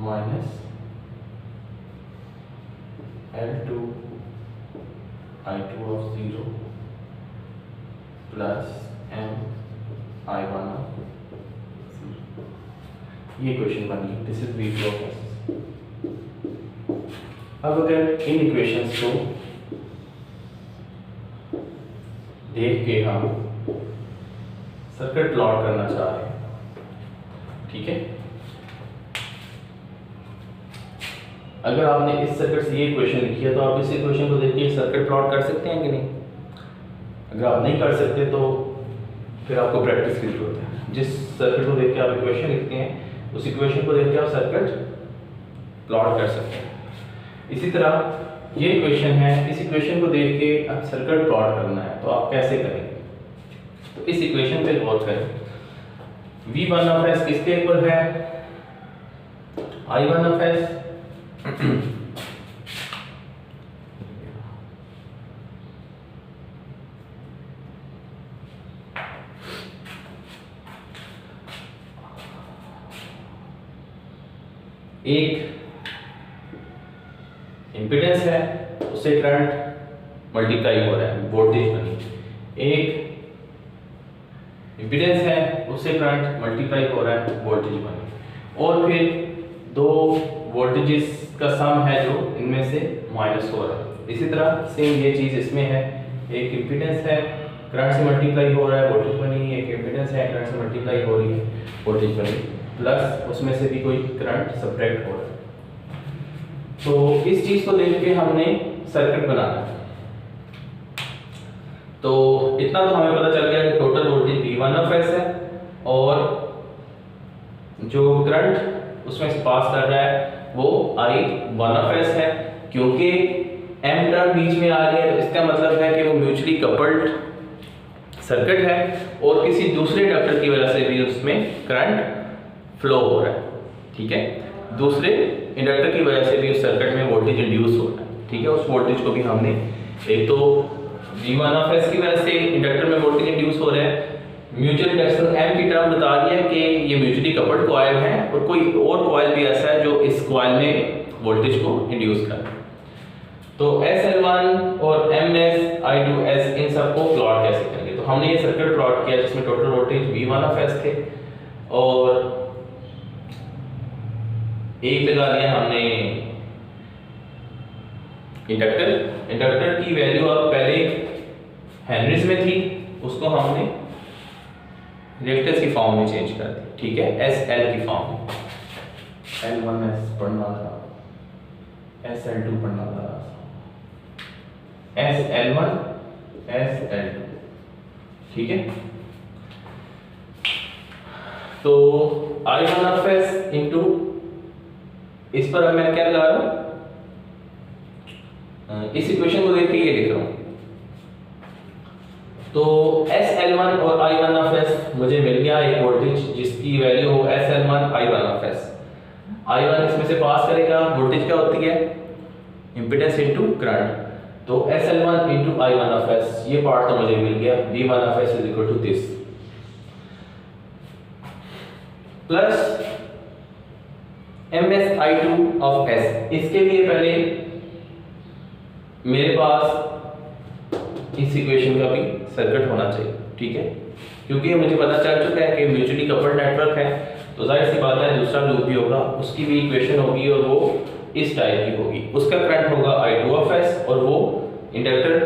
Speaker 1: minus L2 I2 of 0 plus M I1 of, ये क्वेश्चन बनी। This is V2 of s। अब अगर इन इक्वेशंस को देख के हम सर्किट प्लॉट करना चाह रहे हैं, ठीक है। अगर आपने इस सर्किट से ये इक्वेशन लिखी है तो आप इस इक्वेशन को देख के सर्किट प्लॉट कर सकते हैं कि नहीं। अगर आप नहीं कर सकते तो फिर आपको प्रैक्टिस की जरूरत है। जिस सर्किट को देख के आप इक्वेशन लिखते हैं उस इक्वेशन को देख के आप सर्किट प्लॉट कर सकते हैं। इसी तरह ये इक्वेशन है, इस इक्वेशन को देख के आप सर्किट प्लॉट करना है तो आप कैसे करेंगे। तो इस इक्वेशन पे गौर करें। V1 of s किसके इक्वल है, I1 of s एक इम्पीडेंस है उससे करंट मल्टीप्लाई हो रहा है, वोल्टेज बनी। एक इम्पीडेंस है उससे करंट मल्टीप्लाई हो रहा है, वोल्टेज बनी। और फिर दो वोल्टेजेस का सम है जो इनमें से माइनस हो रहा है। इसी तरह सेम ये चीज़ इसमें है, एक इम्पीडेंस है करंट से मल्टीप्लाई हो रहा है, वोल्टेज बनी। एक इम्पीडेंस है करंट से मल्टीप्लाई हो रही है, वोल्टेज बनी, प्लस उसमें से भी कोई करंट सब्ट्रैक्ट हो रहा है। तो इस चीज़ को देख के हमने सर्किट बनाना है। तो इतना तो हमें पता चल गया कि टोटल वोल्टेज V1 है और जो करंट उसमें से पास कर रहा है वो I1 है। क्योंकि M टर्म बीच में आ रही है तो इसका मतलब है कि वो म्यूचुअली कपल्ड सर्किट है और किसी दूसरे इंडक्टर की वजह से भी उसमें करंट फ्लो हो रहा है। ठीक है, दूसरे इंडक्टर की वजह से भी उस सर्किट में वोल्टेज इंड्यूस हो रहा है। ठीक है, उस वोल्टेज को भी हमने एक तो V1 की वजह से इंडक्टर में वोल्टेज इंड्यूस हो रहा है, म्यूचुअल इंडक्शन M की टर्म बता रही है कि ये म्यूचुअली कपल्ड कॉइल है और कोई और कॉइल भी ऐसा है जो इस कॉइल में वोल्टेज को इंड्यूस कर रहा है। तो SL1 और MS I2S इन सबको प्लॉट कैसे करेंगे? तो हमने ये सर्किट प्लॉट किया जिसमें टोटल वोल्टेज V1 थे और एक लगा लिया हमने इंडक्टर की वैल्यू अब पहले हेनरीज में थी, उसको हमने रिएक्टेंस की फॉर्म में चेंज कर दी। ठीक है, SL की फॉर्म में, L1S पढ़ना था, SL2 पढ़ना था, SL1 SL2। ठीक है, तो I1 इंटू इस पर अब मैं क्या लगा रहा हूं, इस इक्वेशन को देखिए, ये लिख रहा हूं। तो SL1 और I1 मुझे मिल गया एक वोल्टेज जिसकी वैल्यू हो SL1 I1 I1 इसमें से पास करेगा, वोल्टेज क्या होती है, इंपेडेंस इनटू करंट। तो SL1 इनटू I1 ये पार्ट तो मुझे मिल गया, V1 is equal to this plus MS I2 of S। इसके लिए पहले मेरे पास इस इक्वेशन का भी सर्किट होना चाहिए। ठीक है, क्योंकि मुझे पता चल चुका है कि म्यूचुअली कपल्ड नेटवर्क है तो जाहिर सी बात है दूसरा लूप भी होगा, उसकी भी इक्वेशन होगी और वो इस टाइप की होगी। उसका करंट होगा I2 और वो इंडक्टर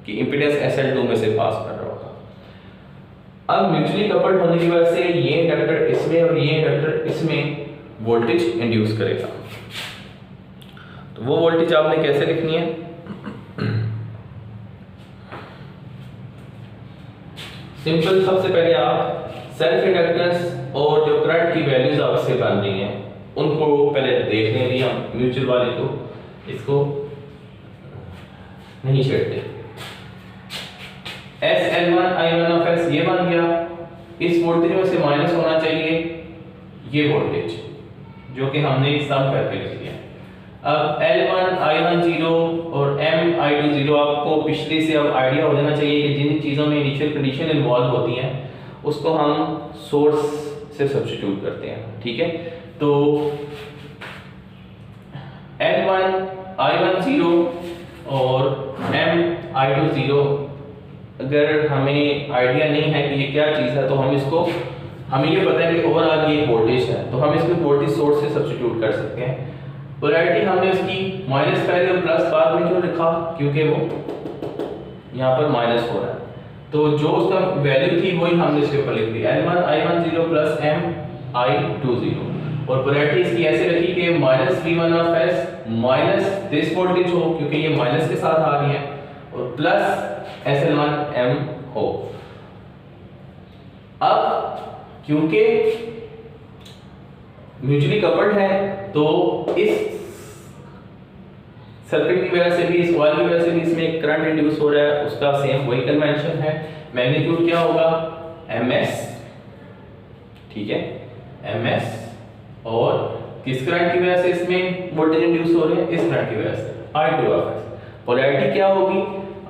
Speaker 1: की इंपेडेंस SL2 में से पास कर रहा होगा। अब म्यूचुअली कपल्ड होने की वजह से ये इंडक्टर इसमें और ये इंडक्टर इसमें वोल्टेज इंड्यूस करेगा। तो वो वोल्टेज आपने कैसे लिखनी है, सिंपल, सबसे पहले आप सेल्फ इंडक्टेंस और जो करंट की वैल्यूज आपसे बन रही हैं उनको पहले देख लेंगे। हम म्यूचुअल वाले को इसको नहीं छेड़ते। SL1 I1 ये बन गया, इस वोल्टेज में से माइनस होना चाहिए ये वोल्टेज जो कि हमने सम करके लिख लिया। अब L1 I10 और M I20 आपको पिछले से अब आइडिया हो जाना चाहिए कि जिन चीज़ों में इनिशियल कंडीशन इन्वॉल्व होती हैं उसको हम सोर्स से सब्स्टिट्यूट करते हैं। ठीक है, तो L1 I10 और M I20 अगर हमें आइडिया नहीं है कि ये क्या चीज़ है तो हमें ये पता है कि ओवरऑल ये वोल्टेज है तो हम इसको वोल्टेज सोर्स से सब्स्टिट्यूट कर सकते हैं। पोलैरिटी हमने उसकी माइनस पहले और प्लस बाद में क्यों लिखा, क्योंकि वो यहाँ पर माइनस हो रहा है तो जो उसका वैल्यू थी वही हमने इसके ऊपर लिख दी, L1 I10 plus M I20। और पोलैरिटी इसकी ऐसे रखी कि minus V1 minus this voltage हो क्योंकि ये माइनस के साथ आ रही है और प्लस SL1 M हो। अब क्योंकि म्यूचुअली कपल्ड है तो इस सर्किट की वजह से भी, इस कॉइल की वजह से भी इसमें करंट इंड्यूस हो रहा है, उसका सेम वही कन्वेंशन है। मैग्नीट्यूड क्या होगा, MS। ठीक है, MS और किस करंट की वजह से इसमें वोल्टेज इंड्यूस हो रहे हैं, इस करंट की वजह से I2। पोलैरिटी क्या होगी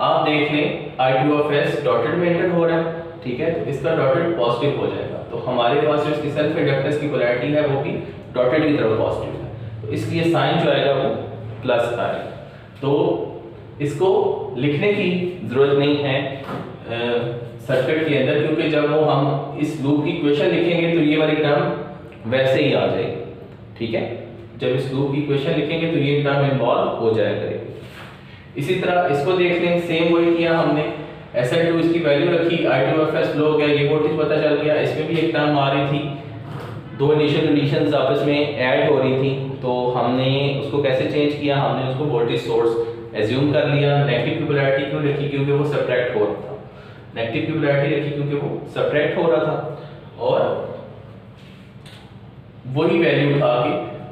Speaker 1: आप देख लें, I2 डॉटेड में एंटर हो रहा है। ठीक है, तो इसका डॉटेड पॉजिटिव हो जाएगा तो हमारे पास जो इसकी सेल्फ इंडक्टेंस की पोलैरिटी है वो भी डॉटेड की तरफ पॉजिटिव है तो इसलिए साइन जो आएगा वो प्लस आएगा। तो इसको लिखने की जरूरत नहीं है सर्किट के अंदर क्योंकि जब वो हम इस लूप की इक्वेशन लिखेंगे तो ये वाली टर्म वैसे ही आ जाएगी। ठीक है, जब इस लूप की इक्वेशन लिखेंगे तो ये टर्म इन्वॉल्व हो जाया करेगी। इसी तरह इसको देख लें, सेम वही किया हमने, SL2 इसकी वैल्यू रखी, I2 लो हो गया, ये वोल्टेज पता चल गया, इसमें भी एक टर्म आ रही थी, दो इनिशियल कंडीशंस आपस में ऐड हो रही थी तो हमने उसको कैसे चेंज किया, हमने उसको वोल्टेज सोर्स एज्यूम कर लिया। नेगेटिव की पोलैरिटी क्यों रखी? क्योंकि वो सब्ट्रैक्ट हो रहा था। नेगेटिव की पोलैरिटी रखी क्योंकि वो सब्ट्रैक्ट हो रहा था और वही वैल्यू उठा के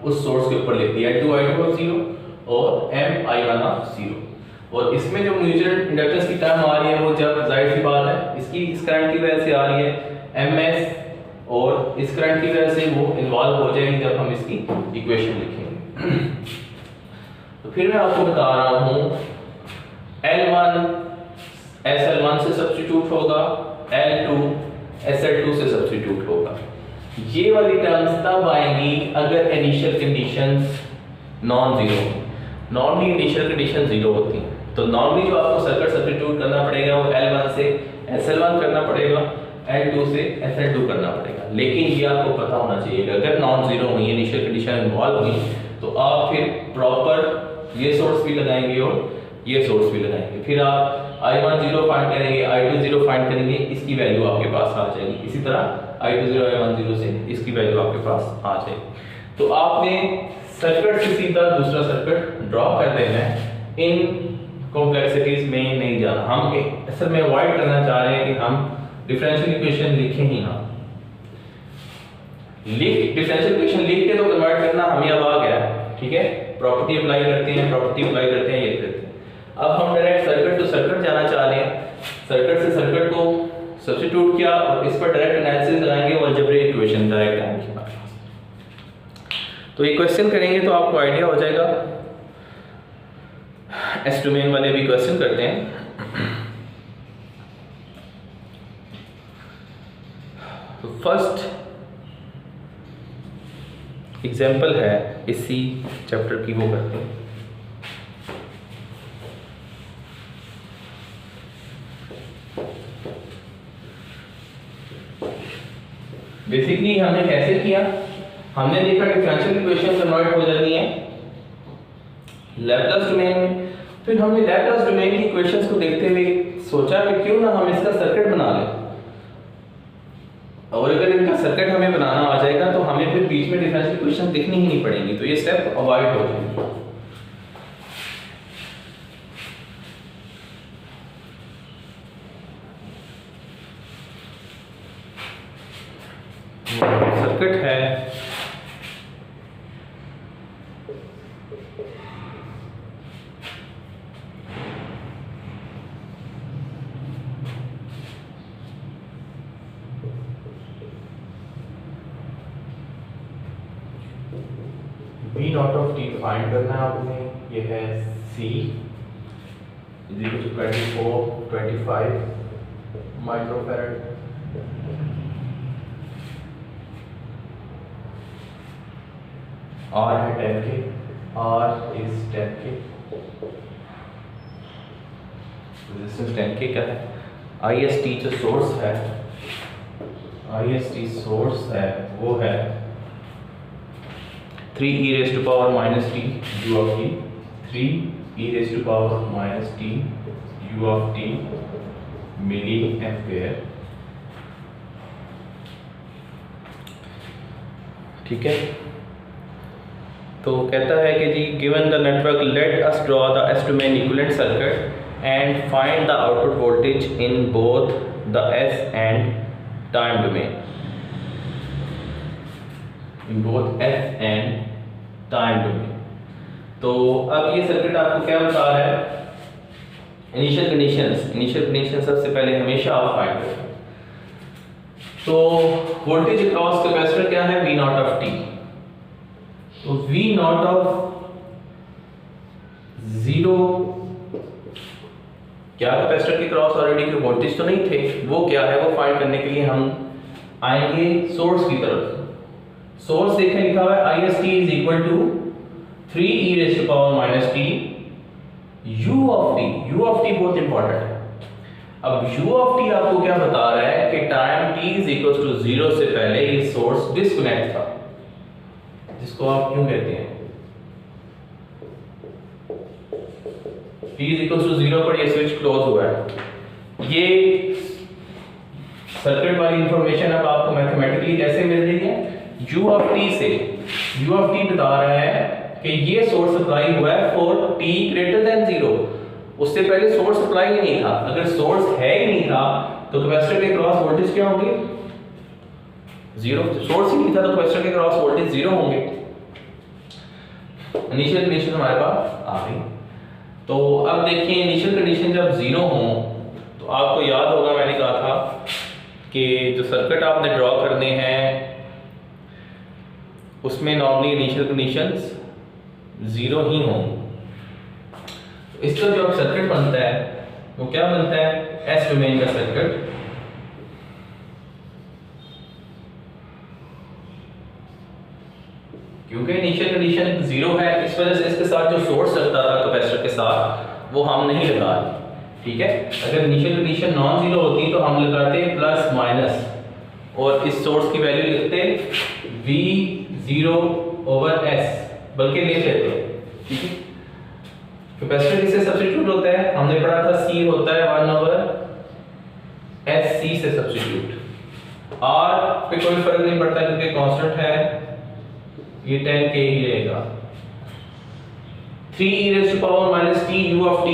Speaker 1: उस सोर्स के ऊपर लिख दिया, I2 ऑफ 0 और Mi1 ऑफ 0। और इसमें जो म्यूचुअल इंडक्टेंस की टर्म आ रही है वो जब जाहिर सी बात है इसकी इस करंट की वजह से आ रही है Ms, और इस करंट की वजह से वो इन्वॉल्व हो जाएगी जब हम इसकी इक्वेशन लिखेंगे। तो फिर मैं आपको बता रहा हूँ L1 SL1 से सब्स्टिट्यूट होगा, L2 SL2 से सब्स्टिट्यूट होगा। ये वाली टर्म्स तब आएंगी अगर initial conditions non zero. Normally initial condition zero होती हैं, तो नॉर्मली जो आपको सर्किट सब्स्टिट्यूट करना पड़ेगा वो L1 से SL1 करना पड़ेगा, L2 से SL2 करना पड़ेगा। लेकिन ये आपको पता होना चाहिए कि अगर नॉन जीरो हुई, इनिशियल कंडीशन इन्वॉल्व हुई, तो आप फिर प्रॉपर ये सोर्स भी लगाएंगे और ये सोर्स भी लगाएंगे। फिर आप I1 0 फाइंड करेंगे, I2 0 फाइंड करेंगे, इसकी वैल्यू आपके पास आ जाएगी। इसी तरह I2 0 I1 0 से इसकी वैल्यू आपके पास आ जाएगी। तो आपने सर्किट से सीधा दूसरा सर्किट ड्रॉ कर देना है, इन कॉम्प्लेक्सिटीज में नहीं जाना। हम असल में अवॉइड करना चाह रहे हैं कि हम डिफरेंशियल इक्वेशन लिखें ही ना। डिफरेंशियल इक्वेशन लिख के तो कन्वर्ट करना हमें अब आ गया, ठीक है। प्रॉपर्टी अप्लाई करते हैं, ये करते हैं। अब हम डायरेक्ट सर्किट टू सर्किट जाना चाह रहे हैं। सर्किट से सर्किट को सब्स्टिट्यूट किया और इस पर डायरेक्ट एनालिसिस लगाएंगे और अलजेब्रिक इक्वेशन डायरेक्ट आएंगे। तो ये क्वेश्चन करेंगे तो आपको आइडिया हो जाएगा। एस डोमेन वाले भी क्वेश्चन करते हैं। तो फर्स्ट एग्जाम्पल है इसी चैप्टर की, वो करते हैं। बेसिकली हमने कैसे किया, हमने देखा डिफरेंशियल इक्वेशन कन्वर्ट हो जाती हैं लैप्लास डोमेन में। फिर हमने लैप्लास डोमेन की इक्वेशंस को देखते हुए सोचा कि क्यों ना हम इसका सर्किट बना लें, और अगर इनका सर्किट हमें बनाना आ जाएगा तो हमें फिर बीच में डिफरेंशियल इक्वेशन दिखनी ही नहीं पड़ेंगी, तो ये स्टेप अवॉइड हो जाएंगे। सर्किट है V not of t find करना है आपने। ये है C is equal to 25 microfarad. R है 10 के, R इज 10 के, रेजिस्टेंस 10 के का है। IST जो सोर्स है, IST सोर्स है वो है 3 e raised to power minus t u of t, 3 e raised to power minus t u of t milliampere, ठीक है। तो कहता है कि जी given the network let us draw the S domain equivalent circuit and find the output voltage in both the S and time domain, in both S and time domain. तो अब ये सर्किट आपको क्या बता रहा है, इनिशियल कंडीशंस सबसे पहले हमेशा आप फाइंड करें। तो वोल्टेज अक्रॉस कैपेसिटर क्या है, V नॉट ऑफ t। तो V नॉट ऑफ 0 क्या कैपेसिटर के क्रॉस ऑलरेडी कोई वोल्टेज तो नहीं थे, वो क्या है वो फाइंड करने के लिए हम आएंगे सोर्स की तरफ। सोर्स देखें लिखा हुआ है IST is equal to 3 e raised to power minus t u of t। u of t बहुत इंपॉर्टेंट है। अब u of t आपको क्या बता रहा है कि time t is equal to 0 से पहले ये सोर्स डिस्कनेक्ट था, जिसको आप क्यों कहते हैं, t इज इक्वल टू 0 पर ये स्विच क्लोज हुआ है। ये सर्किट वाली इंफॉर्मेशन अब आपको मैथमेटिकली कैसे मिल रही है, u of t से। u of t बता रहा है कि ये सोर्स सप्लाई हुआ है फॉर t ग्रेटर देन 0। उससे पहले सोर्स सप्लाई ही नहीं था। अगर सोर्स है ही नहीं था तो कैपेसिटर के क्रॉस वोल्टेज क्या होंगे? 0। सोर्स ही नहीं था तो कैपेसिटर के क्रॉस वोल्टेज 0 होंगे। इनिशियल कंडीशन हमारे पास आ गई। तो अब देखिए इनिशियल कंडीशन जब 0 हो तो आपको याद होगा मैंने कहा था कि जो सर्किट आपने ड्रॉ करने हैं उसमें नॉर्मली इनिशियल कंडीशंस 0 ही होंगी। इसका जो अब सर्किट बनता है वो क्या बनता है? एस डोमेन का सर्किट। क्योंकि इनिशियल कंडीशन 0 है इस वजह से इसके साथ जो सोर्स लगता था कैपेसिटर के साथ वो हम नहीं लगा रहे, ठीक है। अगर इनिशियल कंडीशन नॉन जीरो होती तो हम लगाते प्लस माइनस और इस सोर्स की वैल्यू लिखते V0/S, बल्कि लिख लेते, ठीक है। कैपेसिटर किससे सब्स्टिट्यूट होता है? हमने पढ़ा था C होता है 1/SC से सब्स्टिट्यूट। R पे कोई फर्क नहीं पड़ता क्योंकि कांस्टेंट है, ये 10k ही रहेगा। 3e⁻t u(t),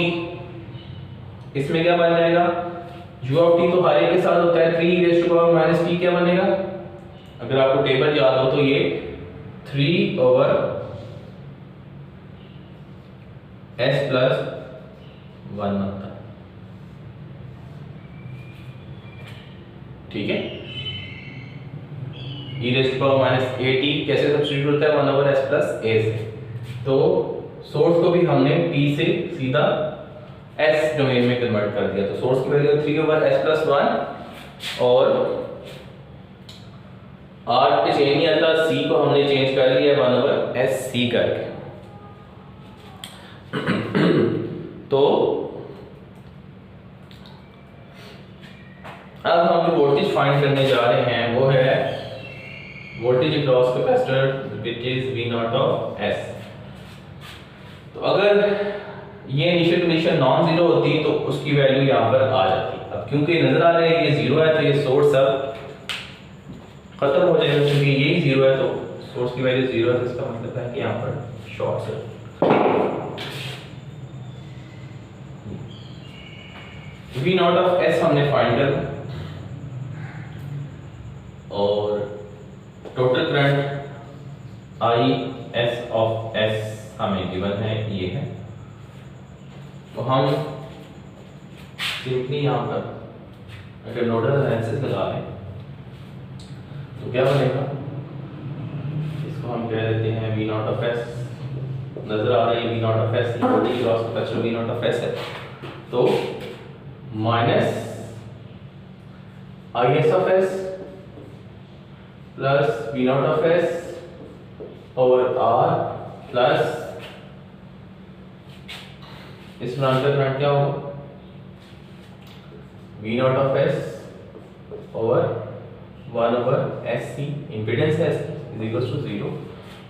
Speaker 1: इसमें क्या बन जाएगा? u(t) तो हर एक के साथ होता है, 3e⁻t क्या बनेगा? अगर आपको टेबल याद हो तो ये 3/s+1 बनता है, ठीक है। e⁻at कैसे सब्स्टिट्यूट होता है? 1/s+a से। तो सोर्स को भी हमने t से सीधा s डोमेन में कन्वर्ट कर दिया। तो सोर्स की वैल्यू 3/s+1 और r पे चेंज नहीं आता, c को हमने चेंज कर लिया 1/sc करके। तो अब हम जो वोल्टेज फाइंड करने जा रहे हैं वो है voltage across capacitor which is V0/S। तो अगर ये इनिशियल कंडीशन नॉन जीरो होती तो उसकी वैल्यू यहां पर आ जाती। अब क्योंकि नजर आ रहा है ये 0 है तो ये सोर्स अब खत्म हो जाएगा, क्योंकि यही 0 है तो सोर्स की वैल्यू 0 है तो इसका मतलब है कि यहां पर शॉर्ट सर्किट। V0/S हमने फाइंड करना और टोटल करंट IS हमें गिवन है, ये है। तो हम सिंपली यहाँ पर अगर नोडल एनालिसिस लगा लें तो क्या बनेगा? इसको हम कह देते हैं V0/S। नजर आ रहा है V0/S voltage cross capacitor V0/S है। तो minus IS/S plus V0/S over R plus इस ब्रांच का करंट क्या होगा? V0/S ओवर 1/SC, इंपेडेंस है इज इक्वल टू 0।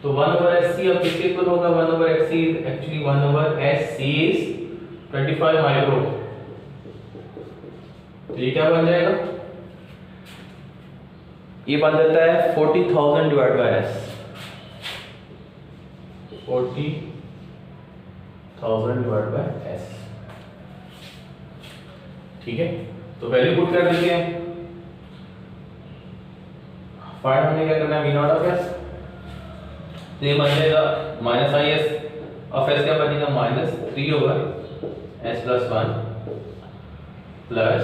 Speaker 1: तो 1/SC अब किसके इक्वल होगा? 1/SC actually 1/SC is 25 micro. तो ये क्या बन जाएगा? ये बन जाता है 40,000 divide by S, 40,000 divide by S, ठीक है। तो वैल्यू पुट कर देते हैं। फाइंड हमने क्या करना है? V0/S। तो ये बन जाएगा माइनस IS/S क्या बनेगा? Minus 3/s+1 plus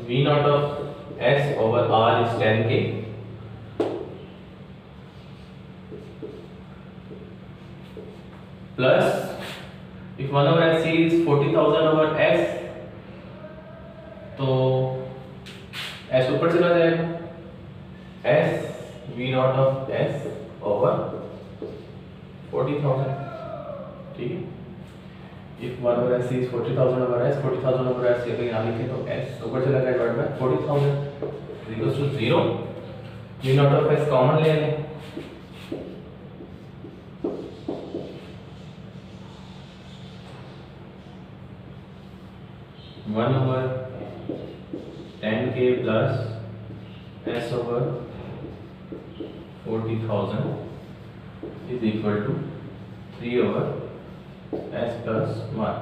Speaker 1: V0/S over R is 10k plus if 1/SC is 40,000 over S तो S ऊपर चला जाएगा, S V0/S over 40,000, ठीक है। If 1/SC is 40,000 over S, 40,000 over S अगर यहाँ लिखे तो S ऊपर चला गया divide by 40,000 equals to 0। V0/S common ले लें, one over 10k plus S over 40,000 is equal to 3/s+1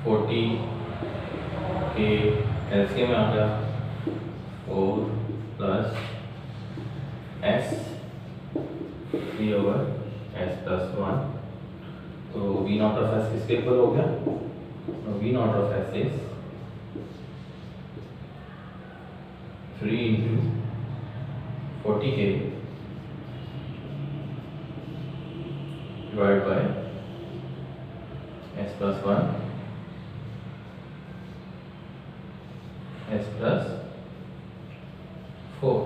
Speaker 1: 40 के एलसीएम में आ गया 4 + s 3/s+1 तो v0(s) किसके इक्वल हो गया? v0(s) is 3 × 40k divided by s+1 s+4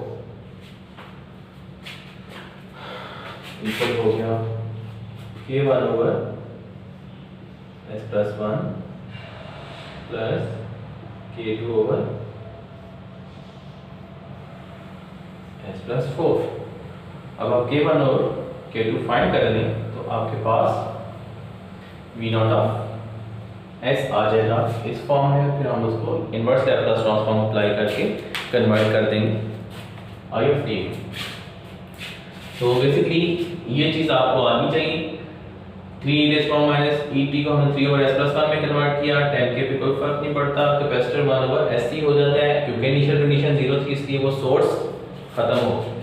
Speaker 1: equal हो गया k1/s+1 प्लस k2/s+4। अब आप k1 और k2 फाइंड कर लें तो आपके पास v0(s) आ जाएगा इस फॉर्म में। फिर हम उसको इनवर्स लैप्लास ट्रांसफॉर्म अप्लाई करके कन्वर्ट कर देंगे i(t). तो बेसिकली ये चीज़ आपको आनी चाहिए। 3e⁻⁻et को हमने 3/s+1 में कन्वर्ट किया, 10k पे कोई फर्क नहीं पड़ता, कैपेसिटर 1/sc हो जाता है क्योंकि इनिशियल कंडीशन 0 थी इसलिए वो सोर्स खत्म हो गया।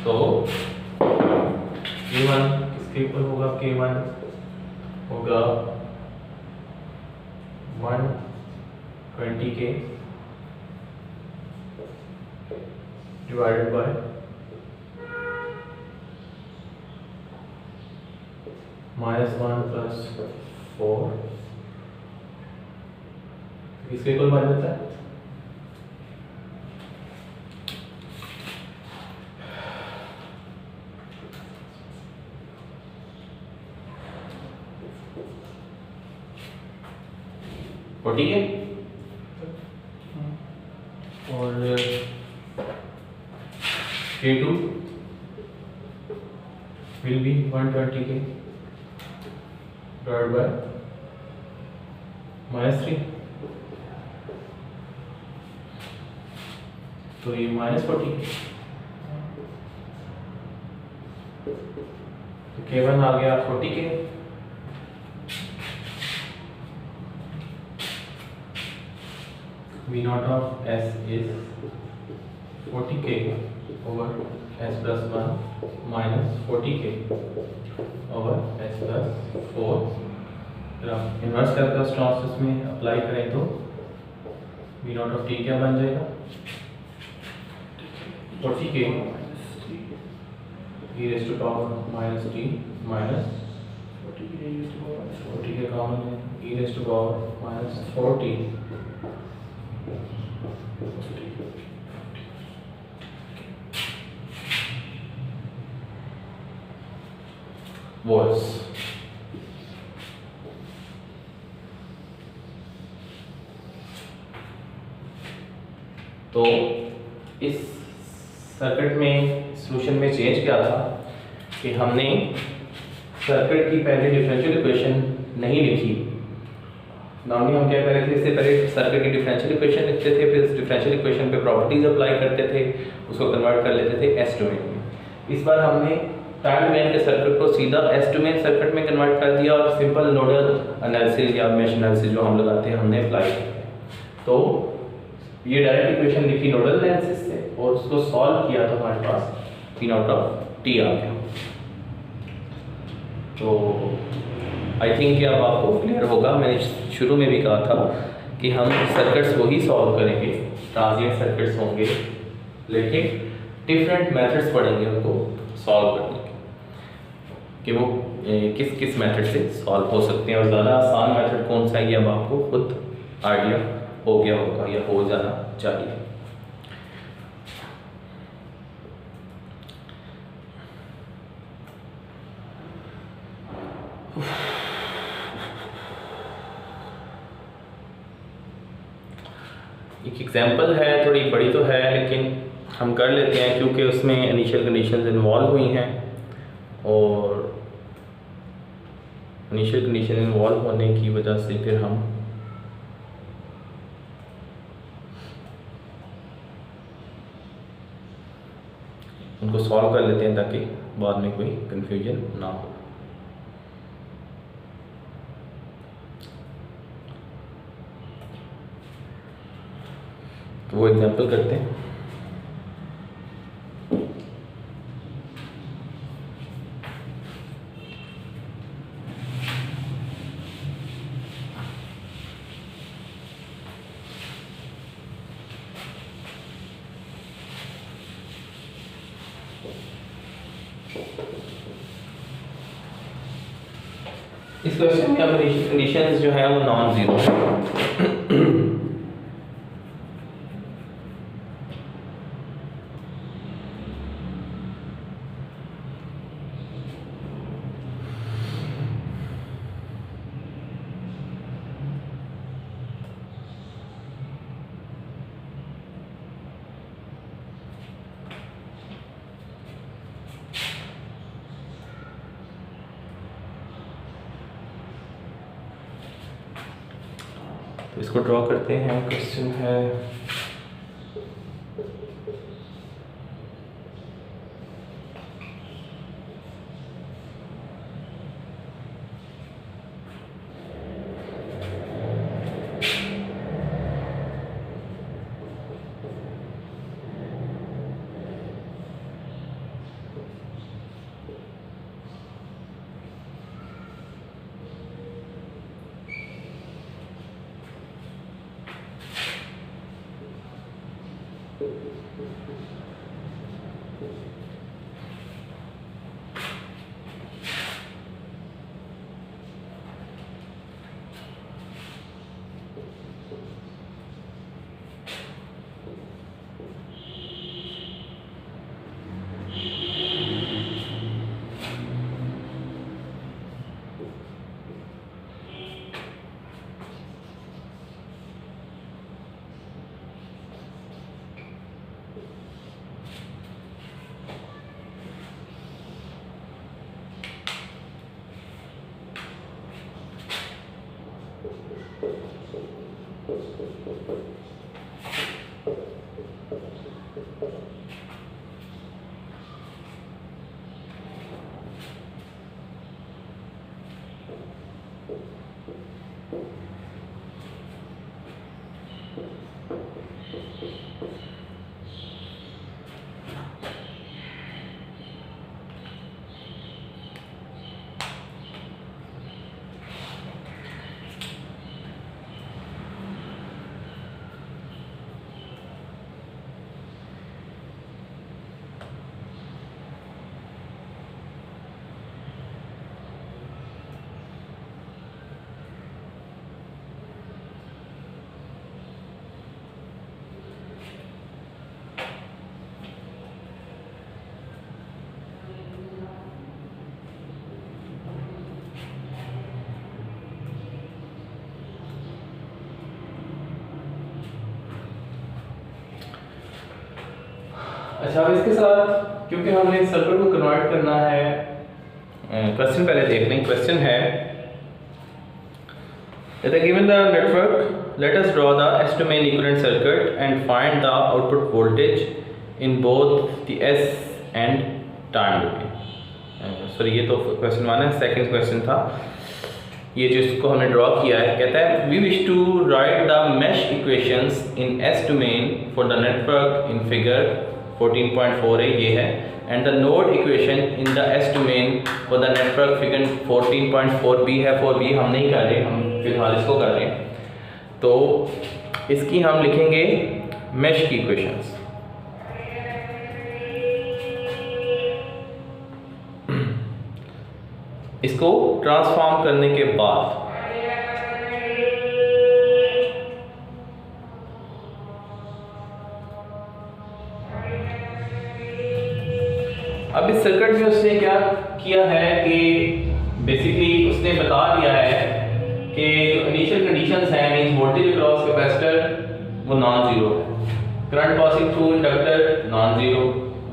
Speaker 1: तो k1 किसके इक्वल होगा? k1 होगा 120k divided by -1 + 4 किसके इक्वल बन जाता है? ठीक है। और k2 will be 120k divided by -3 तो ये -40 तो k1 आ गया 40k v0(s) is 40k over s+1 minus 40k over s+4। Inverse calculus transfers में अप्लाई करें तो v0(t) क्या बन जाएगा? 40k e⁻⁻t minus 40k common है e⁻⁻4t volts। तो इस सर्किट में सॉल्यूशन में चेंज क्या था कि हमने सर्किट की पहले डिफरेंशियल इक्वेशन नहीं लिखी। नॉर्मली हम क्या कर रहे थे, इससे पहले सर्किट की डिफरेंशियल इक्वेशन लिखते थे, फिर इस डिफरेंशियल इक्वेशन पे प्रॉपर्टीज अप्लाई करते थे, उसको कन्वर्ट कर लेते थे एस डोमेन में। इस बार हमने टाइम डोमेन के सर्किट को सीधा एस डोमेन सर्किट में कन्वर्ट कर दिया और सिंपल नोडल एनालिसिस या मेश एनालिसिस जो हम लगाते हैं हमने अप्लाई किया। तो ये डायरेक्ट इक्वेशन लिखी नोडल एनालिसिस से और उसको सॉल्व किया तो हमारे पास v0(t) आ गया। तो आई थिंक कि अब आपको क्लियर होगा। मैंने शुरू में भी कहा था कि हम सर्किट्स को ही सॉल्व करेंगे, ट्रांजिएंट सर्किट्स होंगे, लेकिन डिफरेंट मेथड्स पढ़ेंगे उनको सॉल्व करने के कि वो किस किस मेथड से सॉल्व हो सकते हैं और ज़्यादा आसान मेथड कौन सा है ये अब आपको खुद आइडिया हो गया होगा या हो जाना चाहिए। एक एग्जांपल है, थोड़ी बड़ी तो है लेकिन हम कर लेते हैं क्योंकि उसमें इनिशियल कंडीशंस इन्वॉल्व हुई हैं और इनिशियल कंडीशन इन्वॉल्व होने की वजह से फिर हम उनको सॉल्व कर लेते हैं ताकि बाद में कोई कंफ्यूजन ना हो। तो वो एग्जांपल करते हैं। इस क्वेश्चन में अब कंडीशंस जो है वो नॉन जीरो है। तो इसको ड्रॉ करते हैं। क्वेश्चन है अच्छा। अब इसके साथ क्योंकि हमने इस सर्कल को कन्वर्ट करना है, क्वेश्चन पहले देख लें। क्वेश्चन है given the network, let us draw the S domain equivalent circuit and find the output voltage in both the S and time domain. Sorry, ये तो क्वेश्चन 1 है। सेकंड क्वेश्चन था ये जिसको हमने ड्रॉ किया है। कहता है we wish to write the mesh equations in S domain for the network in figure 14.4 है, ये है, and the node equation in the S domain for the network figure 14.4b है। 4b हम नहीं कर रहे, हम फिलहाल इसको कर रहे हैं। तो इसकी हम लिखेंगे मेश की इक्वेशंस। इसको ट्रांसफॉर्म करने के बाद अब इस सर्किट में उसने क्या किया है कि बेसिकली उसने बता दिया है कि जो इनिशियल कंडीशंस हैं, मींस वोल्टेज अक्रॉस कैपेसिटर वो नॉन जीरो है, current passing through inductor non zero,